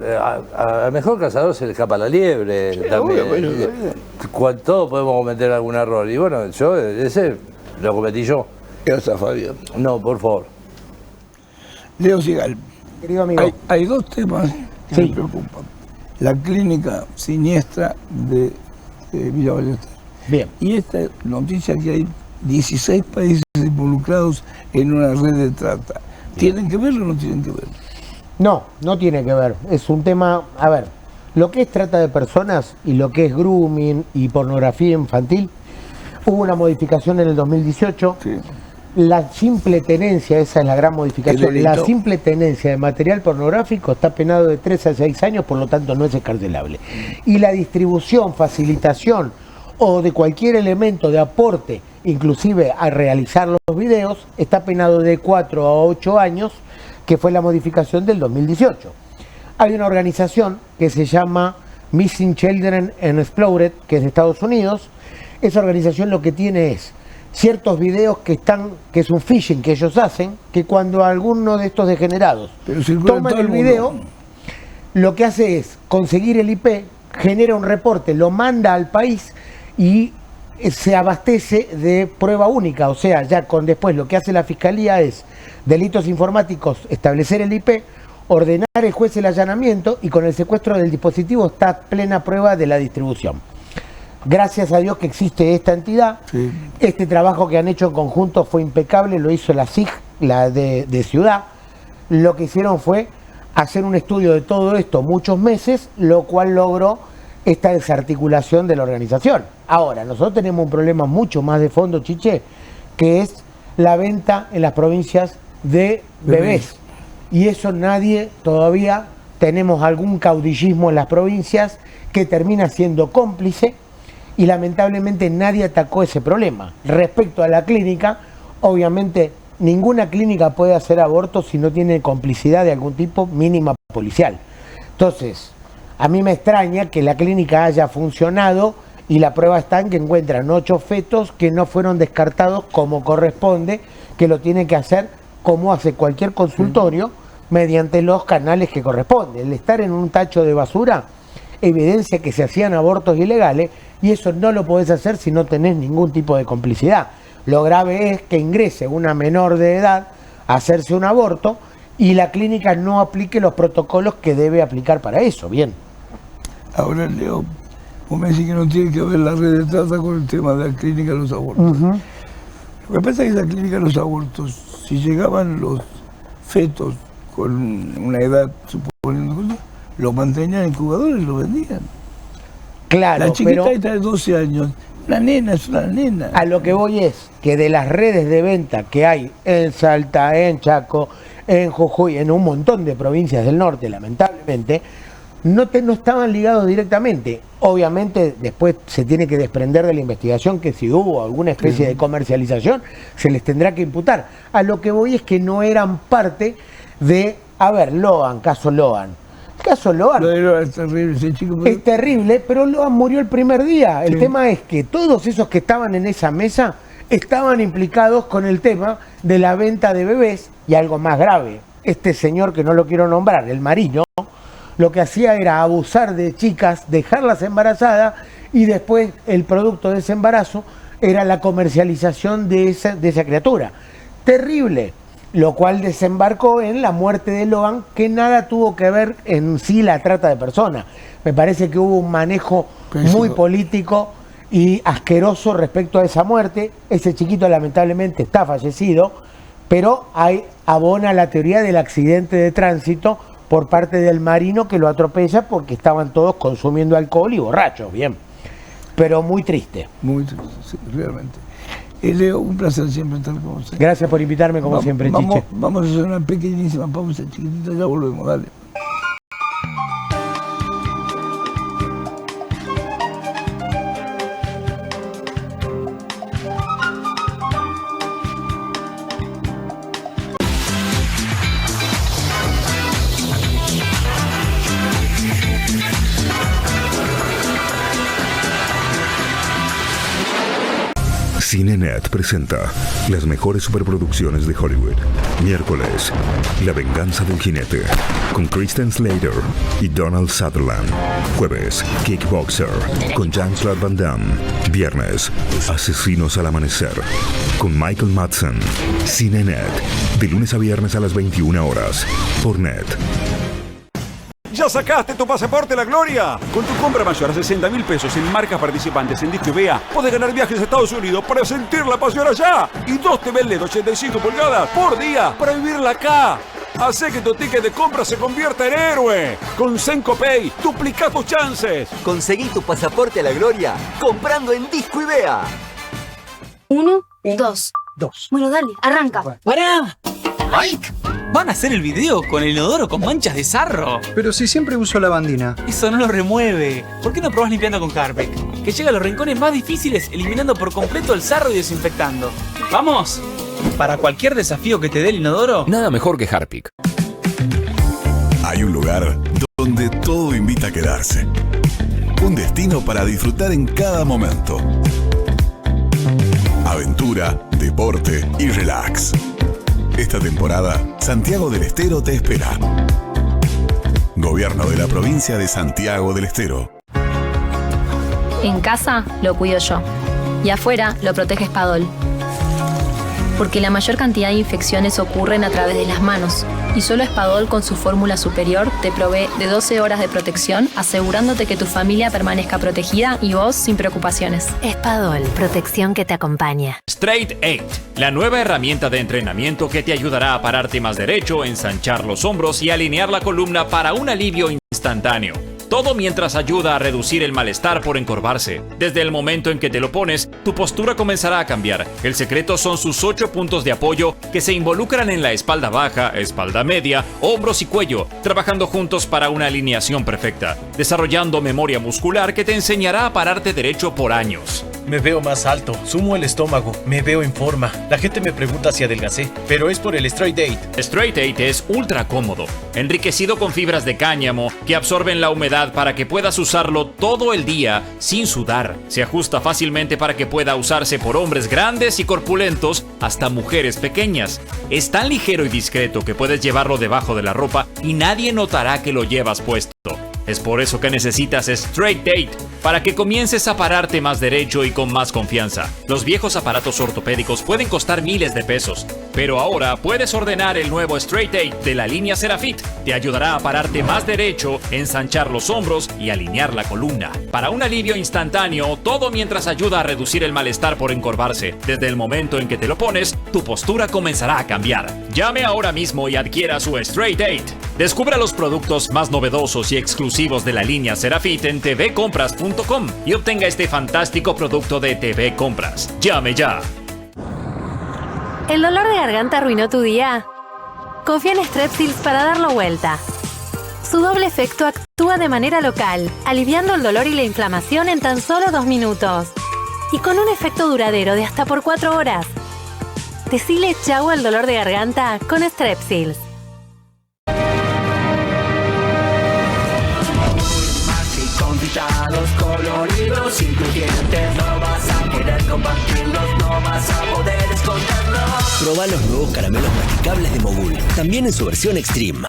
Speaker 11: al mejor cazador se le escapa la liebre.
Speaker 1: Sí,
Speaker 11: también.
Speaker 1: Obvio,
Speaker 11: Todos podemos cometer algún error. Y bueno, ese lo cometí yo.
Speaker 1: Gracias, Fabio.
Speaker 11: No, por favor.
Speaker 1: Leo Sigal.
Speaker 12: Querido amigo.
Speaker 1: Hay 2 temas que me preocupan. La clínica siniestra de Villa Ballester.
Speaker 12: Bien.
Speaker 1: Y esta noticia que hay 16 países involucrados en una red de trata. ¿Tienen que verlo o no tienen que verlo?
Speaker 12: No, no tiene que ver. Es un tema, a ver, lo que es trata de personas y lo que es grooming y pornografía infantil, Hubo una modificación en el 2018.
Speaker 1: Sí.
Speaker 12: La simple tenencia, esa es la gran modificación,
Speaker 1: El
Speaker 12: la
Speaker 1: delito.
Speaker 12: simple tenencia de material pornográfico está penado de 3 a 6 años, por lo tanto no es escarcelable. Y la distribución, facilitación o de cualquier elemento de aporte, inclusive a realizar los videos, está penado de 4 a 8 años, que fue la modificación del 2018. Hay una organización que se llama Missing Children Unexploded, que es de Estados Unidos. Esa organización lo que tiene es ciertos videos que es un phishing que ellos hacen, que cuando alguno de estos degenerados toman el video, lo que hace es conseguir el IP, genera un reporte, lo manda al país y se abastece de prueba única. O sea, ya con después lo que hace la fiscalía es delitos informáticos, establecer el IP, ordenar el juez el allanamiento y con el secuestro del dispositivo está plena prueba de la distribución. Gracias a Dios que existe esta entidad.
Speaker 1: Sí.
Speaker 12: Este trabajo que han hecho en conjunto fue impecable, lo hizo la SIG, la de Ciudad. Lo que hicieron fue hacer un estudio de todo esto muchos meses, lo cual logró esta desarticulación de la organización. Ahora, nosotros tenemos un problema mucho más de fondo, Chiche, que es la venta en las provincias de bebés. Y eso nadie todavía, tenemos algún caudillismo en las provincias que termina siendo cómplice. Y lamentablemente nadie atacó ese problema. Respecto a la clínica, obviamente ninguna clínica puede hacer abortos si no tiene complicidad de algún tipo mínima policial. Entonces, a mí me extraña que la clínica haya funcionado y la prueba está en que encuentran 8 fetos que no fueron descartados como corresponde, que lo tiene que hacer como hace cualquier consultorio mediante los canales que corresponden. El estar en un tacho de basura evidencia que se hacían abortos ilegales y eso no lo podés hacer si no tenés ningún tipo de complicidad. Lo grave es que ingrese una menor de edad a hacerse un aborto y la clínica no aplique los protocolos que debe aplicar para eso. Bien.
Speaker 1: Ahora, Leo, vos me decís que no tiene que ver la red de trata con el tema de la clínica de los abortos. Lo que pasa es que la clínica de los abortos, si llegaban los fetos con una edad, suponiendo, los mantenían en incubadores y los vendían.
Speaker 12: Claro,
Speaker 1: la chiquita
Speaker 12: pero
Speaker 1: esta de 12 años, la nena es una nena.
Speaker 12: a lo que voy es que de las redes de venta que hay en Salta, en Chaco, en Jujuy, en un montón de provincias del norte, lamentablemente, no estaban ligados directamente. Obviamente después se tiene que desprender de la investigación que si hubo alguna especie de comercialización se les tendrá que imputar. A lo que voy es que no eran parte de, a ver, Loan, caso Loan. Caso Loan
Speaker 1: Lo de Loan es terrible, ese chico.
Speaker 12: es terrible, pero Loan murió el primer día. El
Speaker 1: Sí.
Speaker 12: tema es que todos esos que estaban en esa mesa estaban implicados con el tema de la venta de bebés y algo más grave. Este señor que no lo quiero nombrar, el Mariño, lo que hacía era abusar de chicas, dejarlas embarazadas y después el producto de ese embarazo era la comercialización de esa criatura. Terrible. Lo cual desembarcó en la muerte de Loan, que nada tuvo que ver en sí la trata de personas. Me parece que hubo un manejo muy político y asqueroso respecto a esa muerte. Ese chiquito lamentablemente está fallecido, pero abona la teoría del accidente de tránsito por parte del marino que lo atropella porque estaban todos consumiendo alcohol y borrachos, bien. Pero muy triste.
Speaker 1: Muy triste, sí, realmente. Leo, un placer siempre estar con usted.
Speaker 12: Gracias por invitarme como siempre, Chiche.
Speaker 1: Vamos a hacer una pequeñísima pausa chiquitita, ya volvemos, dale.
Speaker 13: Cinenet presenta las mejores superproducciones de Hollywood. Miércoles, La venganza del jinete, con Kristen Slater y Donald Sutherland. Jueves, Kickboxer, con Jean-Claude Van Damme. Viernes, Asesinos al amanecer, con Michael Madsen. Cinenet, de lunes a viernes a las 21 horas, por Net.
Speaker 14: ¿Ya sacaste tu pasaporte a la gloria? Con tu compra mayor a 60.000 pesos en marcas participantes en Disco Vea, podés ganar viajes a Estados Unidos para sentir la pasión allá. Y 2 TV LED 85 pulgadas por día para vivirla acá. Hacé que tu ticket de compra se convierta en héroe. Con Senco Pay, duplica tus chances.
Speaker 15: Conseguí tu pasaporte a la gloria comprando en Disco Vea. 1, 2. Bueno, dale, arranca.
Speaker 16: ¡Pará! ¡Mike! ¿Van a hacer el video con el inodoro con manchas de sarro?
Speaker 17: Pero si siempre uso lavandina.
Speaker 16: Eso no lo remueve. ¿Por qué no probás limpiando con Harpic? Que llega a los rincones más difíciles eliminando por completo el sarro y desinfectando. ¡Vamos! Para cualquier desafío que te dé el inodoro,
Speaker 18: nada mejor que Harpic.
Speaker 19: Hay un lugar donde todo invita a quedarse. Un destino para disfrutar en cada momento. Aventura, deporte y relax. Esta temporada, Santiago del Estero te espera. Gobierno de la provincia de Santiago del Estero.
Speaker 15: En casa lo cuido yo. Y afuera lo protege Spadol. Porque la mayor cantidad de infecciones ocurren a través de las manos. Y solo Spadol con su fórmula superior te provee de 12 horas de protección, asegurándote que tu familia permanezca protegida y vos sin preocupaciones.
Speaker 20: Spadol, protección que te acompaña.
Speaker 21: Straight 8, la nueva herramienta de entrenamiento que te ayudará a pararte más derecho, ensanchar los hombros y alinear la columna para un alivio instantáneo. Todo mientras ayuda a reducir el malestar por encorvarse. Desde el momento en que te lo pones, tu postura comenzará a cambiar. El secreto son sus 8 puntos de apoyo que se involucran en la espalda baja, espalda media, hombros y cuello, trabajando juntos para una alineación perfecta, desarrollando memoria muscular que te enseñará a pararte derecho por años.
Speaker 22: Me veo más alto, sumo el estómago, me veo en forma. La gente me pregunta si adelgacé, pero es por el Straight 8.
Speaker 21: Straight 8 es ultra cómodo, enriquecido con fibras de cáñamo que absorben la humedad para que puedas usarlo todo el día sin sudar. Se ajusta fácilmente para que pueda usarse por hombres grandes y corpulentos hasta mujeres pequeñas. Es tan ligero y discreto que puedes llevarlo debajo de la ropa y nadie notará que lo llevas puesto. Es por eso que necesitas Straight 8, para que comiences a pararte más derecho y con más confianza. Los viejos aparatos ortopédicos pueden costar miles de pesos, pero ahora puedes ordenar el nuevo Straight 8 de la línea Serafit. Te ayudará a pararte más derecho, ensanchar los hombros y alinear la columna. Para un alivio instantáneo, todo mientras ayuda a reducir el malestar por encorvarse. Desde el momento en que te lo pones, tu postura comenzará a cambiar. Llame ahora mismo y adquiera su Straight 8. Descubra los productos más novedosos y exclusivos de la línea Serafit en tvcompras.com y obtenga este fantástico producto de TV Compras. ¡Llame ya!
Speaker 20: ¿El dolor de garganta arruinó tu día? Confía en Strepsils para darlo vuelta. Su doble efecto actúa de manera local, aliviando el dolor y la inflamación en tan solo 2 minutos. Y con un efecto duradero de hasta por 4 horas. Decile chau al dolor de garganta con Strepsils.
Speaker 8: Invitados coloridos, incluyentes, no vas a querer compartirlos, no vas a poder esconderlos.
Speaker 23: Probá los nuevos caramelos masticables de Mogul, también en su versión Extreme.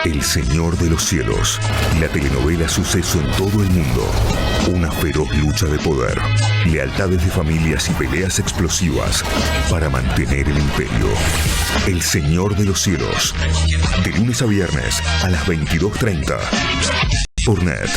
Speaker 13: El Señor de los Cielos, la telenovela suceso en todo el mundo. Una feroz lucha de poder, lealtades de familias y peleas explosivas para mantener el imperio. El Señor de los Cielos, de lunes a viernes a las 22:30 por Net.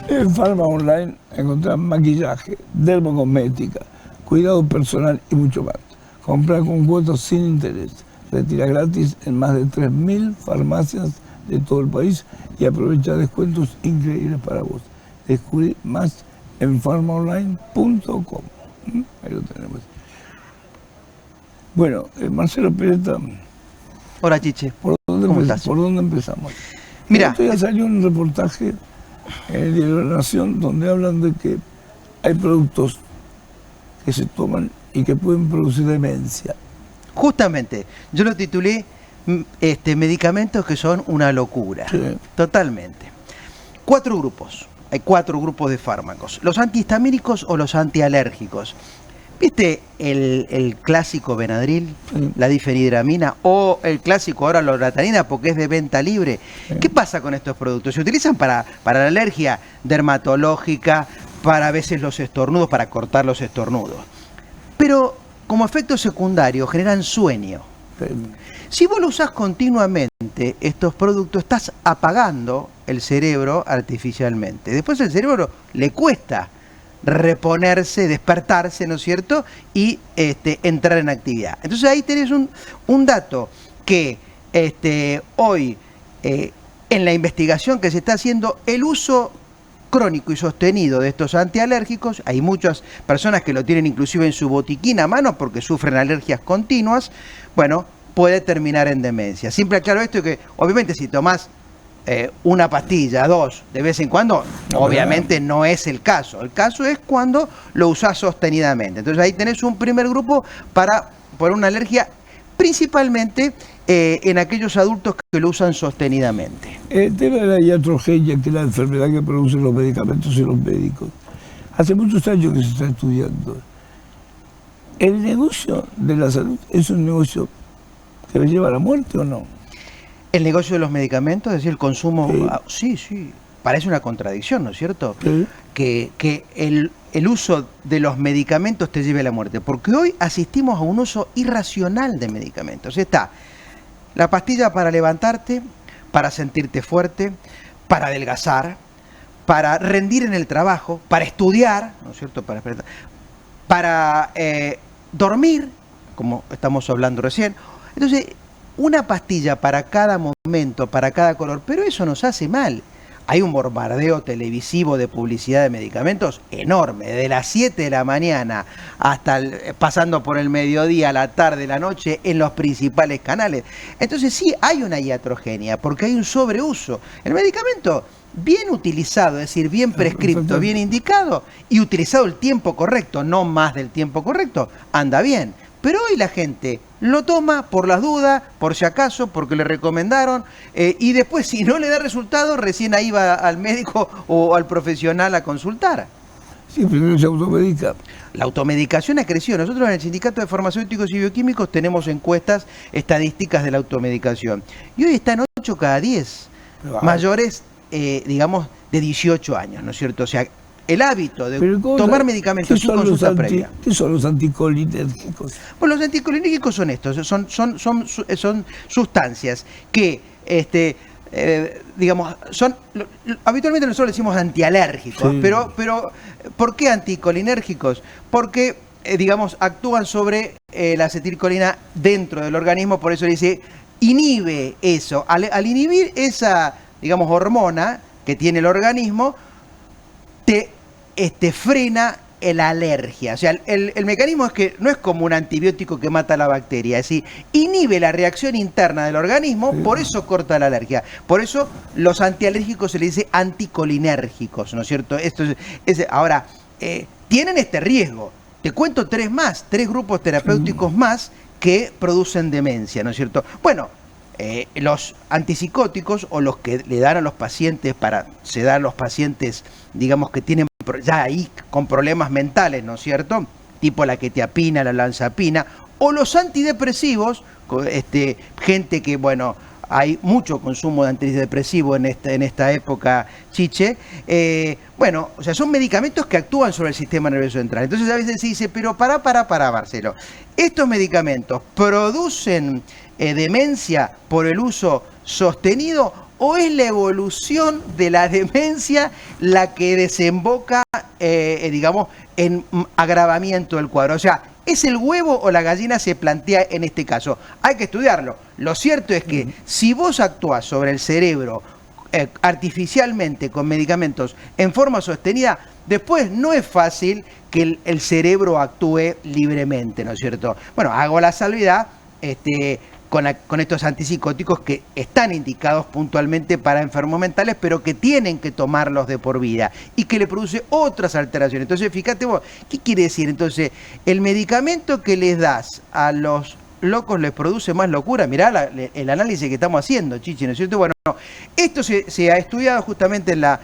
Speaker 1: En Pharma Online encontrás maquillaje, dermocosmética, cuidado personal y mucho más. Compra con cuotas sin interés. Retira gratis en más de 3.000 farmacias de todo el país y aprovecha descuentos increíbles para vos. Descubrí más en pharmaonline.com. Ahí lo tenemos. Bueno, Marcelo Peretta.
Speaker 24: Hola, Chiche. ¿Cómo estás?
Speaker 1: ¿Por dónde empezamos?
Speaker 24: Mira,
Speaker 1: esto ya salió un reportaje en el diario La Nación donde hablan de que hay productos que se toman y que pueden producir demencia.
Speaker 24: Justamente, yo lo titulé medicamentos que son una locura. Sí. Totalmente. 4 grupos. Hay 4 grupos de fármacos. Los antihistamínicos o los antialérgicos. ¿Viste el clásico Benadryl, la difenhidramina o el clásico ahora la loratadina porque es de venta libre? ¿Qué pasa con estos productos? Se utilizan para la alergia dermatológica, para a veces los estornudos, para cortar los estornudos. Pero como efecto secundario generan sueño. Si vos lo usás continuamente, estos productos, estás apagando el cerebro artificialmente. Después el cerebro le cuesta reponerse, despertarse, ¿no es cierto? Y entrar en actividad. Entonces ahí tenés un dato que hoy, en la investigación que se está haciendo, el uso crónico y sostenido de estos antialérgicos, hay muchas personas que lo tienen inclusive en su botiquín a mano porque sufren alergias continuas, bueno, puede terminar en demencia. Siempre aclaro esto, que obviamente si tomás una pastilla, 2, de vez en cuando, obviamente no es el caso. El caso es cuando lo usás sostenidamente. Entonces ahí tenés un primer grupo por una alergia, principalmente en aquellos adultos que lo usan sostenidamente.
Speaker 1: El tema de la iatrogenia, que es la enfermedad que producen los medicamentos y los médicos, hace muchos años que se está estudiando. ¿El negocio de la salud es un negocio que me lleva a la muerte o no?
Speaker 24: El negocio de los medicamentos, es decir, el consumo... Sí, parece una contradicción, ¿no es cierto? Sí. Que el uso de los medicamentos te lleve a la muerte, porque hoy asistimos a un uso irracional de medicamentos. Está la pastilla para levantarte, para sentirte fuerte, para adelgazar, para rendir en el trabajo, para estudiar, ¿no es cierto? Para dormir, como estamos hablando recién. Entonces, una pastilla para cada momento, para cada color, pero eso nos hace mal. Hay un bombardeo televisivo de publicidad de medicamentos enorme, de las 7 de la mañana hasta pasando por el mediodía, la tarde, la noche, en los principales canales. Entonces sí, hay una iatrogenia, porque hay un sobreuso. El medicamento, bien utilizado, es decir, bien prescripto, bien indicado, y utilizado el tiempo correcto, no más del tiempo correcto, anda bien. Pero hoy la gente lo toma por las dudas, por si acaso, porque le recomendaron, y después si no le da resultado, recién ahí va al médico o al profesional a consultar.
Speaker 1: Sí, primero se automedica.
Speaker 24: La automedicación ha crecido. Nosotros en el Sindicato de Farmacéuticos y Bioquímicos tenemos encuestas estadísticas de la automedicación. Y hoy están 8 cada 10 mayores, digamos, de 18 años, ¿no es cierto? O sea, el hábito de tomar medicamentos sin consulta previa.
Speaker 1: ¿Qué son los anticolinérgicos?
Speaker 24: Bueno, los anticolinérgicos son estos, son sustancias que, digamos, habitualmente nosotros le decimos antialérgicos, sí. pero ¿por qué anticolinérgicos? Porque, digamos, actúan sobre la acetilcolina dentro del organismo, por eso le dice, inhibe eso. Al inhibir esa, digamos, hormona que tiene el organismo, te frena la alergia. O sea, el mecanismo es que no es como un antibiótico que mata la bacteria, es decir, inhibe la reacción interna del organismo, por eso corta la alergia. Por eso los antialérgicos se les dice anticolinérgicos, ¿no es cierto? Ahora, tienen este riesgo. Te cuento 3 grupos terapéuticos más que producen demencia, ¿no es cierto? Bueno, los antipsicóticos, o los que le dan a los pacientes para sedar a los pacientes, digamos, que tienen ya ahí con problemas mentales, ¿no es cierto? Tipo la quetiapina, la olanzapina, o los antidepresivos, gente que, bueno, hay mucho consumo de antidepresivo en esta época, Chiche. Bueno, o sea, son medicamentos que actúan sobre el sistema nervioso central. Entonces a veces se dice, pero para, Marcelo, ¿estos medicamentos producen demencia por el uso sostenido o es la evolución de la demencia la que desemboca, digamos, en agravamiento del cuadro? O sea, ¿es el huevo o la gallina? Se plantea en este caso. Hay que estudiarlo. Lo cierto es que si vos actuás sobre el cerebro artificialmente con medicamentos en forma sostenida, después no es fácil que el cerebro actúe libremente, ¿no es cierto? Bueno, hago la salvedad con estos antipsicóticos que están indicados puntualmente para enfermos mentales, pero que tienen que tomarlos de por vida y que le produce otras alteraciones. Entonces, fíjate vos, ¿qué quiere decir? Entonces, el medicamento que les das a los locos les produce más locura. Mirá el análisis que estamos haciendo, Chichi, ¿no es cierto? Bueno, esto se ha estudiado justamente en la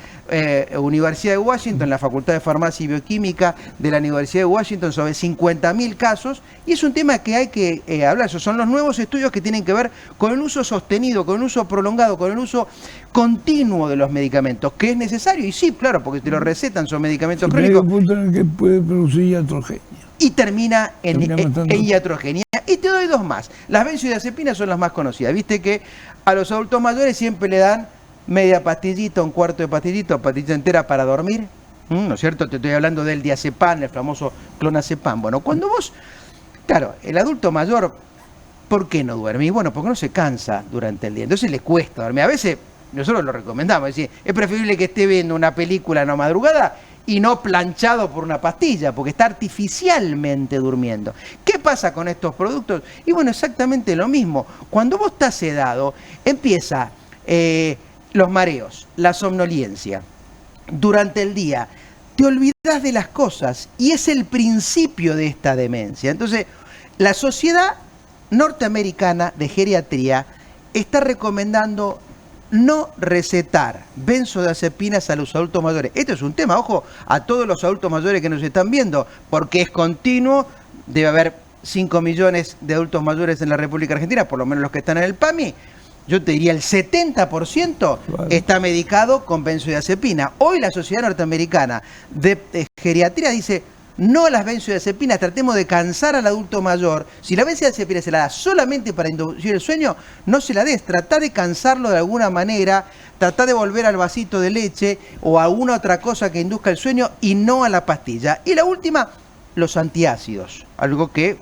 Speaker 24: Universidad de Washington, en la Facultad de Farmacia y Bioquímica de la Universidad de Washington, sobre 50.000 casos, y es un tema que hay que hablar. Esos son los nuevos estudios que tienen que ver con el uso sostenido, con el uso prolongado, con el uso continuo de los medicamentos, que es necesario, y sí, claro, porque te lo recetan, son medicamentos crónicos.
Speaker 1: Hay un punto en el que puede producir iatrogenia.
Speaker 24: Y termina en iatrogenia. Y te doy dos más. Las benzodiazepinas son las más conocidas. Viste que a los adultos mayores siempre le dan media pastillita, un cuarto de pastillita, pastillita entera para dormir. ¿No es cierto? Te estoy hablando del diazepam, el famoso clonazepam. Bueno, cuando vos, claro, el adulto mayor, ¿por qué no duerme? Y bueno, porque no se cansa durante el día. Entonces le cuesta dormir. A veces nosotros lo recomendamos. Es decir, es preferible que esté viendo una película en la madrugada y no planchado por una pastilla, porque está artificialmente durmiendo. ¿Qué pasa con estos productos? Y bueno, exactamente lo mismo. Cuando vos estás sedado, empieza los mareos, la somnolencia. Durante el día te olvidas de las cosas y es el principio de esta demencia. Entonces, la Sociedad Norteamericana de Geriatría está recomendando no recetar benzodiazepinas a los adultos mayores. Esto es un tema, ojo, a todos los adultos mayores que nos están viendo, porque es continuo, debe haber 5 millones de adultos mayores en la República Argentina, por lo menos los que están en el PAMI. Yo te diría el 70% está medicado con benzodiazepina. Hoy la Sociedad Norteamericana de Geriatría dice no a las benzodiazepinas, tratemos de cansar al adulto mayor. Si la benzodiazepina se la da solamente para inducir el sueño, no se la des, tratá de cansarlo de alguna manera, tratá de volver al vasito de leche o a alguna otra cosa que induzca el sueño y no a la pastilla. Y la última, los antiácidos, algo que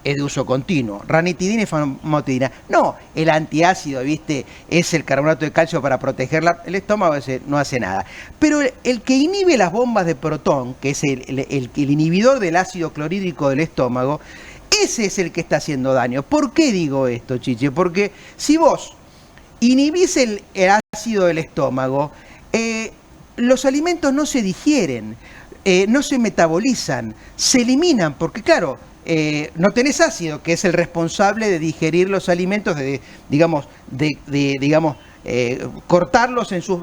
Speaker 24: es de uso continuo, ranitidina y famotidina. No, el antiácido, ¿viste? Es el carbonato de calcio para proteger el estómago, ese no hace nada. Pero el que inhibe las bombas de protón, que es el inhibidor del ácido clorhídrico del estómago, ese es el que está haciendo daño. ¿Por qué digo esto, Chiche? Porque si vos inhibís el ácido del estómago, los alimentos no se digieren, no se metabolizan, se eliminan, porque claro, no tenés ácido, que es el responsable de digerir los alimentos, cortarlos en sus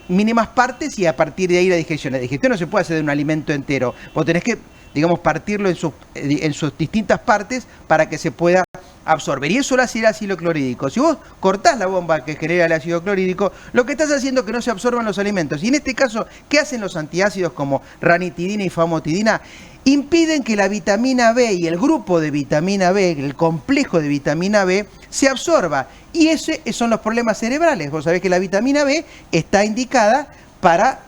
Speaker 24: mínimas partes y a partir de ahí la digestión. La digestión no se puede hacer de un alimento entero. Vos tenés que, partirlo en sus distintas partes para que se pueda absorber. Y eso lo hace el ácido clorhídrico. Si vos cortás la bomba que genera el ácido clorhídrico, lo que estás haciendo es que no se absorban los alimentos. Y en este caso, ¿qué hacen los antiácidos como ranitidina y famotidina? Impiden que la vitamina B y el grupo de vitamina B, el complejo de vitamina B, se absorba. Y esos son los problemas cerebrales. Vos sabés que la vitamina B está indicada para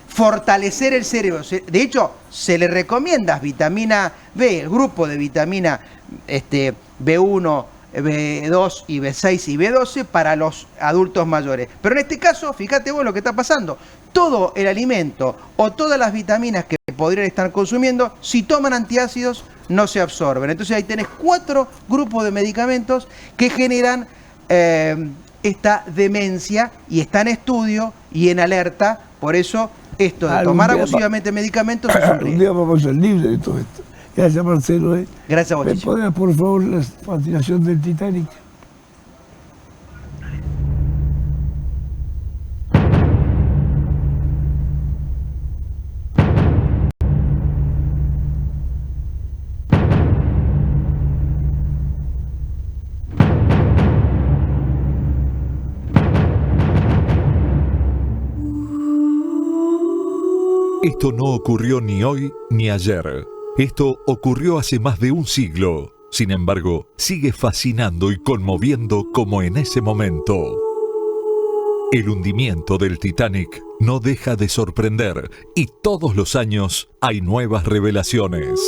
Speaker 24: fortalecer el cerebro. De hecho, se le recomienda vitamina B, el grupo de vitamina B1, B2 y B6 y B12 para los adultos mayores. Pero en este caso, fíjate vos lo que está pasando. Todo el alimento o todas las vitaminas que podrían estar consumiendo, si toman antiácidos, no se absorben. Entonces ahí tenés 4 grupos de medicamentos que generan esta demencia y está en estudio y en alerta. Por eso esto de tomar abusivamente medicamentos es un riesgo.
Speaker 1: Un día vamos a ser libres de todo esto. Gracias, Marcelo.
Speaker 24: Gracias a vos,
Speaker 1: ¿Me podés, por favor, la fascinación del Titanic?
Speaker 2: Esto no ocurrió ni hoy ni ayer. Esto ocurrió hace más de un siglo. Sin embargo, sigue fascinando y conmoviendo como en ese momento. El hundimiento del Titanic no deja de sorprender y todos los años hay nuevas revelaciones.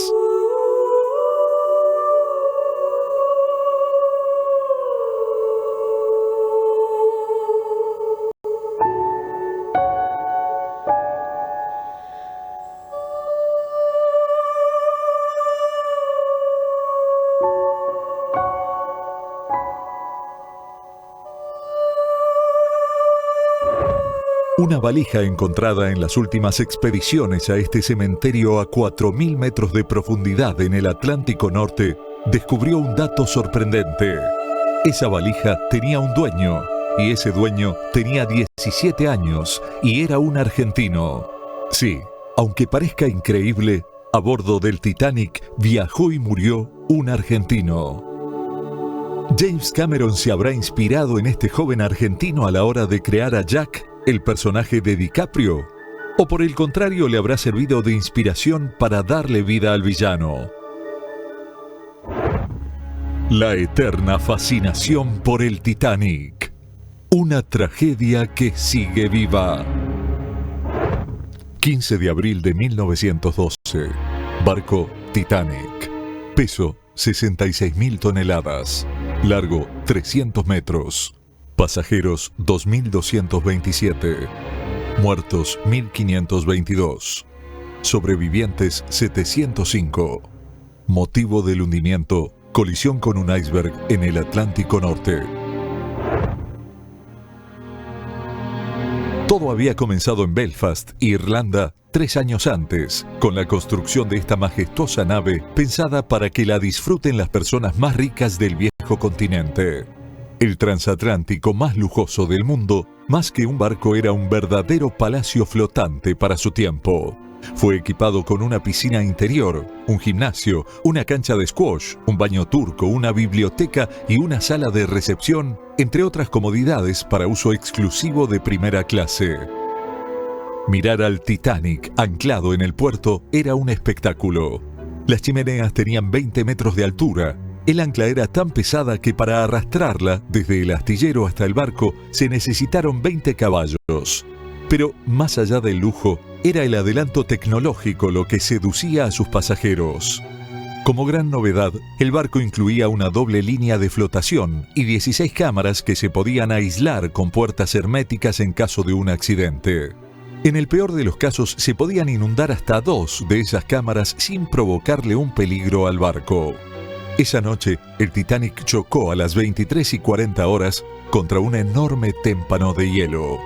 Speaker 2: Una valija encontrada en las últimas expediciones a este cementerio a 4.000 metros de profundidad en el Atlántico Norte descubrió un dato sorprendente. Esa valija tenía un dueño, y ese dueño tenía 17 años y era un argentino. Sí, aunque parezca increíble, a bordo del Titanic viajó y murió un argentino. James Cameron se habrá inspirado en este joven argentino a la hora de crear a Jack, el personaje de DiCaprio, o por el contrario le habrá servido de inspiración para darle vida al villano. La eterna fascinación por el Titanic. Una tragedia que sigue viva. 15 de abril de 1912. Barco Titanic. Peso 66.000 toneladas. Largo 300 metros. Pasajeros 2.227. Muertos 1.522. Sobrevivientes 705. Motivo del hundimiento: colisión con un iceberg en el Atlántico Norte. Todo había comenzado en Belfast, Irlanda, 3 años antes, con la construcción de esta majestuosa nave pensada para que la disfruten las personas más ricas del viejo continente. El transatlántico más lujoso del mundo, más que un barco, era un verdadero palacio flotante para su tiempo. Fue equipado con una piscina interior, un gimnasio, una cancha de squash, un baño turco, una biblioteca y una sala de recepción, entre otras comodidades para uso exclusivo de primera clase. Mirar al Titanic anclado en el puerto era un espectáculo. Las chimeneas tenían 20 metros de altura. El ancla era tan pesada que para arrastrarla desde el astillero hasta el barco se necesitaron 20 caballos. Pero más allá del lujo, era el adelanto tecnológico lo que seducía a sus pasajeros. Como gran novedad, el barco incluía una doble línea de flotación y 16 cámaras que se podían aislar con puertas herméticas en caso de un accidente. En el peor de los casos, se podían inundar hasta 2 de esas cámaras sin provocarle un peligro al barco. Esa noche, el Titanic chocó a las 23:40 horas contra un enorme témpano de hielo.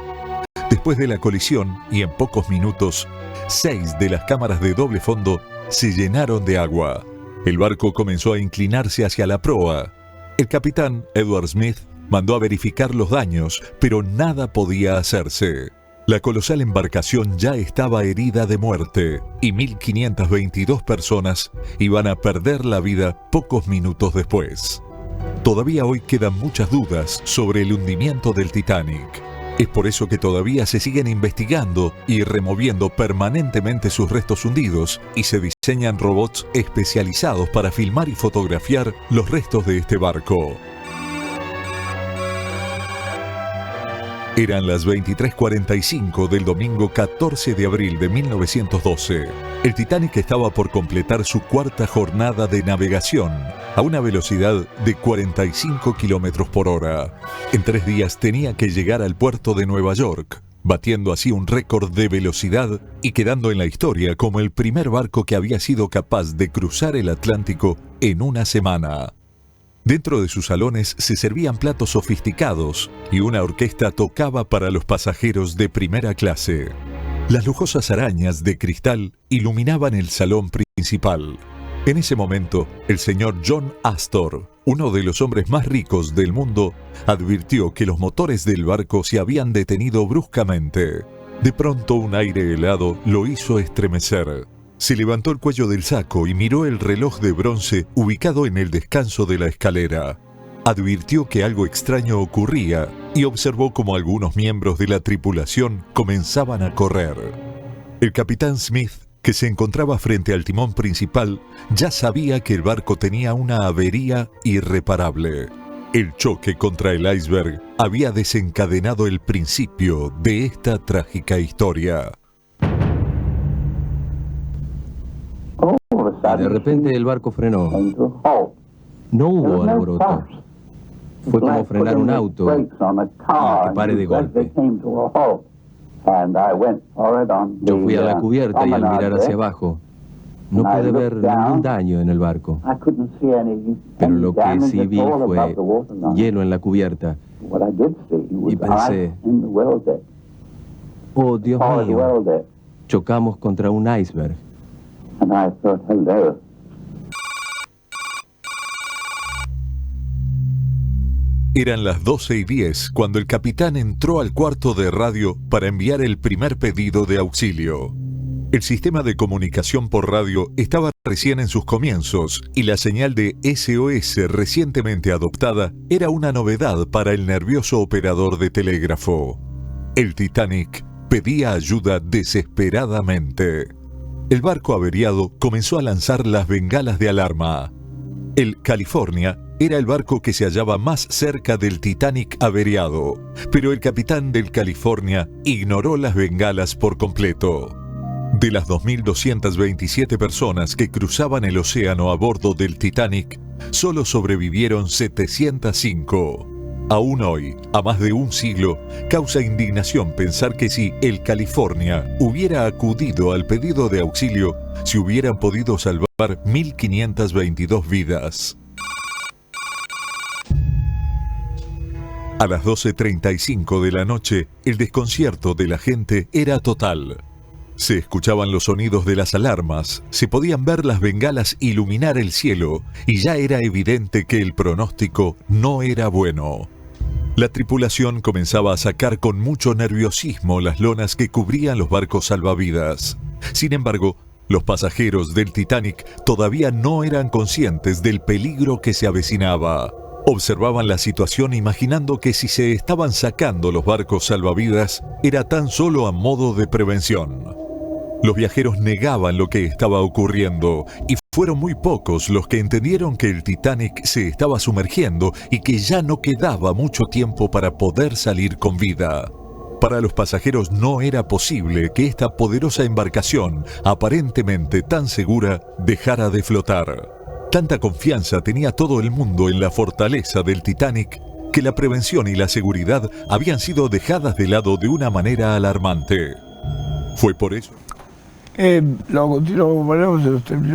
Speaker 2: Después de la colisión, y en pocos minutos, 6 de las cámaras de doble fondo se llenaron de agua. El barco comenzó a inclinarse hacia la proa. El capitán, Edward Smith, mandó a verificar los daños, pero nada podía hacerse. La colosal embarcación ya estaba herida de muerte, y 1.522 personas iban a perder la vida pocos minutos después. Todavía hoy quedan muchas dudas sobre el hundimiento del Titanic. Es por eso que todavía se siguen investigando y removiendo permanentemente sus restos hundidos, y se diseñan robots especializados para filmar y fotografiar los restos de este barco. Eran las 23:45 del domingo 14 de abril de 1912. El Titanic estaba por completar su 4ª jornada de navegación a una velocidad de 45 kilómetros por hora. En 3 días tenía que llegar al puerto de Nueva York, batiendo así un récord de velocidad y quedando en la historia como el primer barco que había sido capaz de cruzar el Atlántico en una semana. Dentro de sus salones se servían platos sofisticados y una orquesta tocaba para los pasajeros de primera clase. Las lujosas arañas de cristal iluminaban el salón principal. En ese momento, el señor John Astor, uno de los hombres más ricos del mundo, advirtió que los motores del barco se habían detenido bruscamente. De pronto, un aire helado lo hizo estremecer. Se levantó el cuello del saco y miró el reloj de bronce ubicado en el descanso de la escalera. Advirtió que algo extraño ocurría y observó cómo algunos miembros de la tripulación comenzaban a correr. El capitán Smith, que se encontraba frente al timón principal, ya sabía que el barco tenía una avería irreparable. El choque contra el iceberg había desencadenado el principio de esta trágica historia.
Speaker 3: De repente el barco frenó. No hubo alboroto. Fue como frenar un auto y que pare de golpe. Yo fui a la cubierta y al mirar hacia abajo, no pude ver ningún daño en el barco. Pero lo que sí vi fue hielo en la cubierta. Y pensé, oh Dios mío, chocamos contra un iceberg.
Speaker 2: Eran las 12:10 cuando el capitán entró al cuarto de radio para enviar el primer pedido de auxilio. El sistema de comunicación por radio estaba recién en sus comienzos y la señal de SOS recientemente adoptada era una novedad para el nervioso operador de telégrafo. El Titanic pedía ayuda desesperadamente. El barco averiado comenzó a lanzar las bengalas de alarma. El California era el barco que se hallaba más cerca del Titanic averiado, pero el capitán del California ignoró las bengalas por completo. De las 2.227 personas que cruzaban el océano a bordo del Titanic, solo sobrevivieron 705. Aún hoy, a más de un siglo, causa indignación pensar que si el California hubiera acudido al pedido de auxilio, se hubieran podido salvar 1.522 vidas. A las 12:35 de la noche, el desconcierto de la gente era total. Se escuchaban los sonidos de las alarmas, se podían ver las bengalas iluminar el cielo y ya era evidente que el pronóstico no era bueno. La tripulación comenzaba a sacar con mucho nerviosismo las lonas que cubrían los barcos salvavidas. Sin embargo, los pasajeros del Titanic todavía no eran conscientes del peligro que se avecinaba. Observaban la situación imaginando que si se estaban sacando los barcos salvavidas era tan solo a modo de prevención. Los viajeros negaban lo que estaba ocurriendo y fueron muy pocos los que entendieron que el Titanic se estaba sumergiendo y que ya no quedaba mucho tiempo para poder salir con vida. Para los pasajeros no era posible que esta poderosa embarcación, aparentemente tan segura, dejara de flotar. Tanta confianza tenía todo el mundo en la fortaleza del Titanic que la prevención y la seguridad habían sido dejadas de lado de una manera alarmante. Fue por eso.
Speaker 1: Lo continuamos, se nos terminó.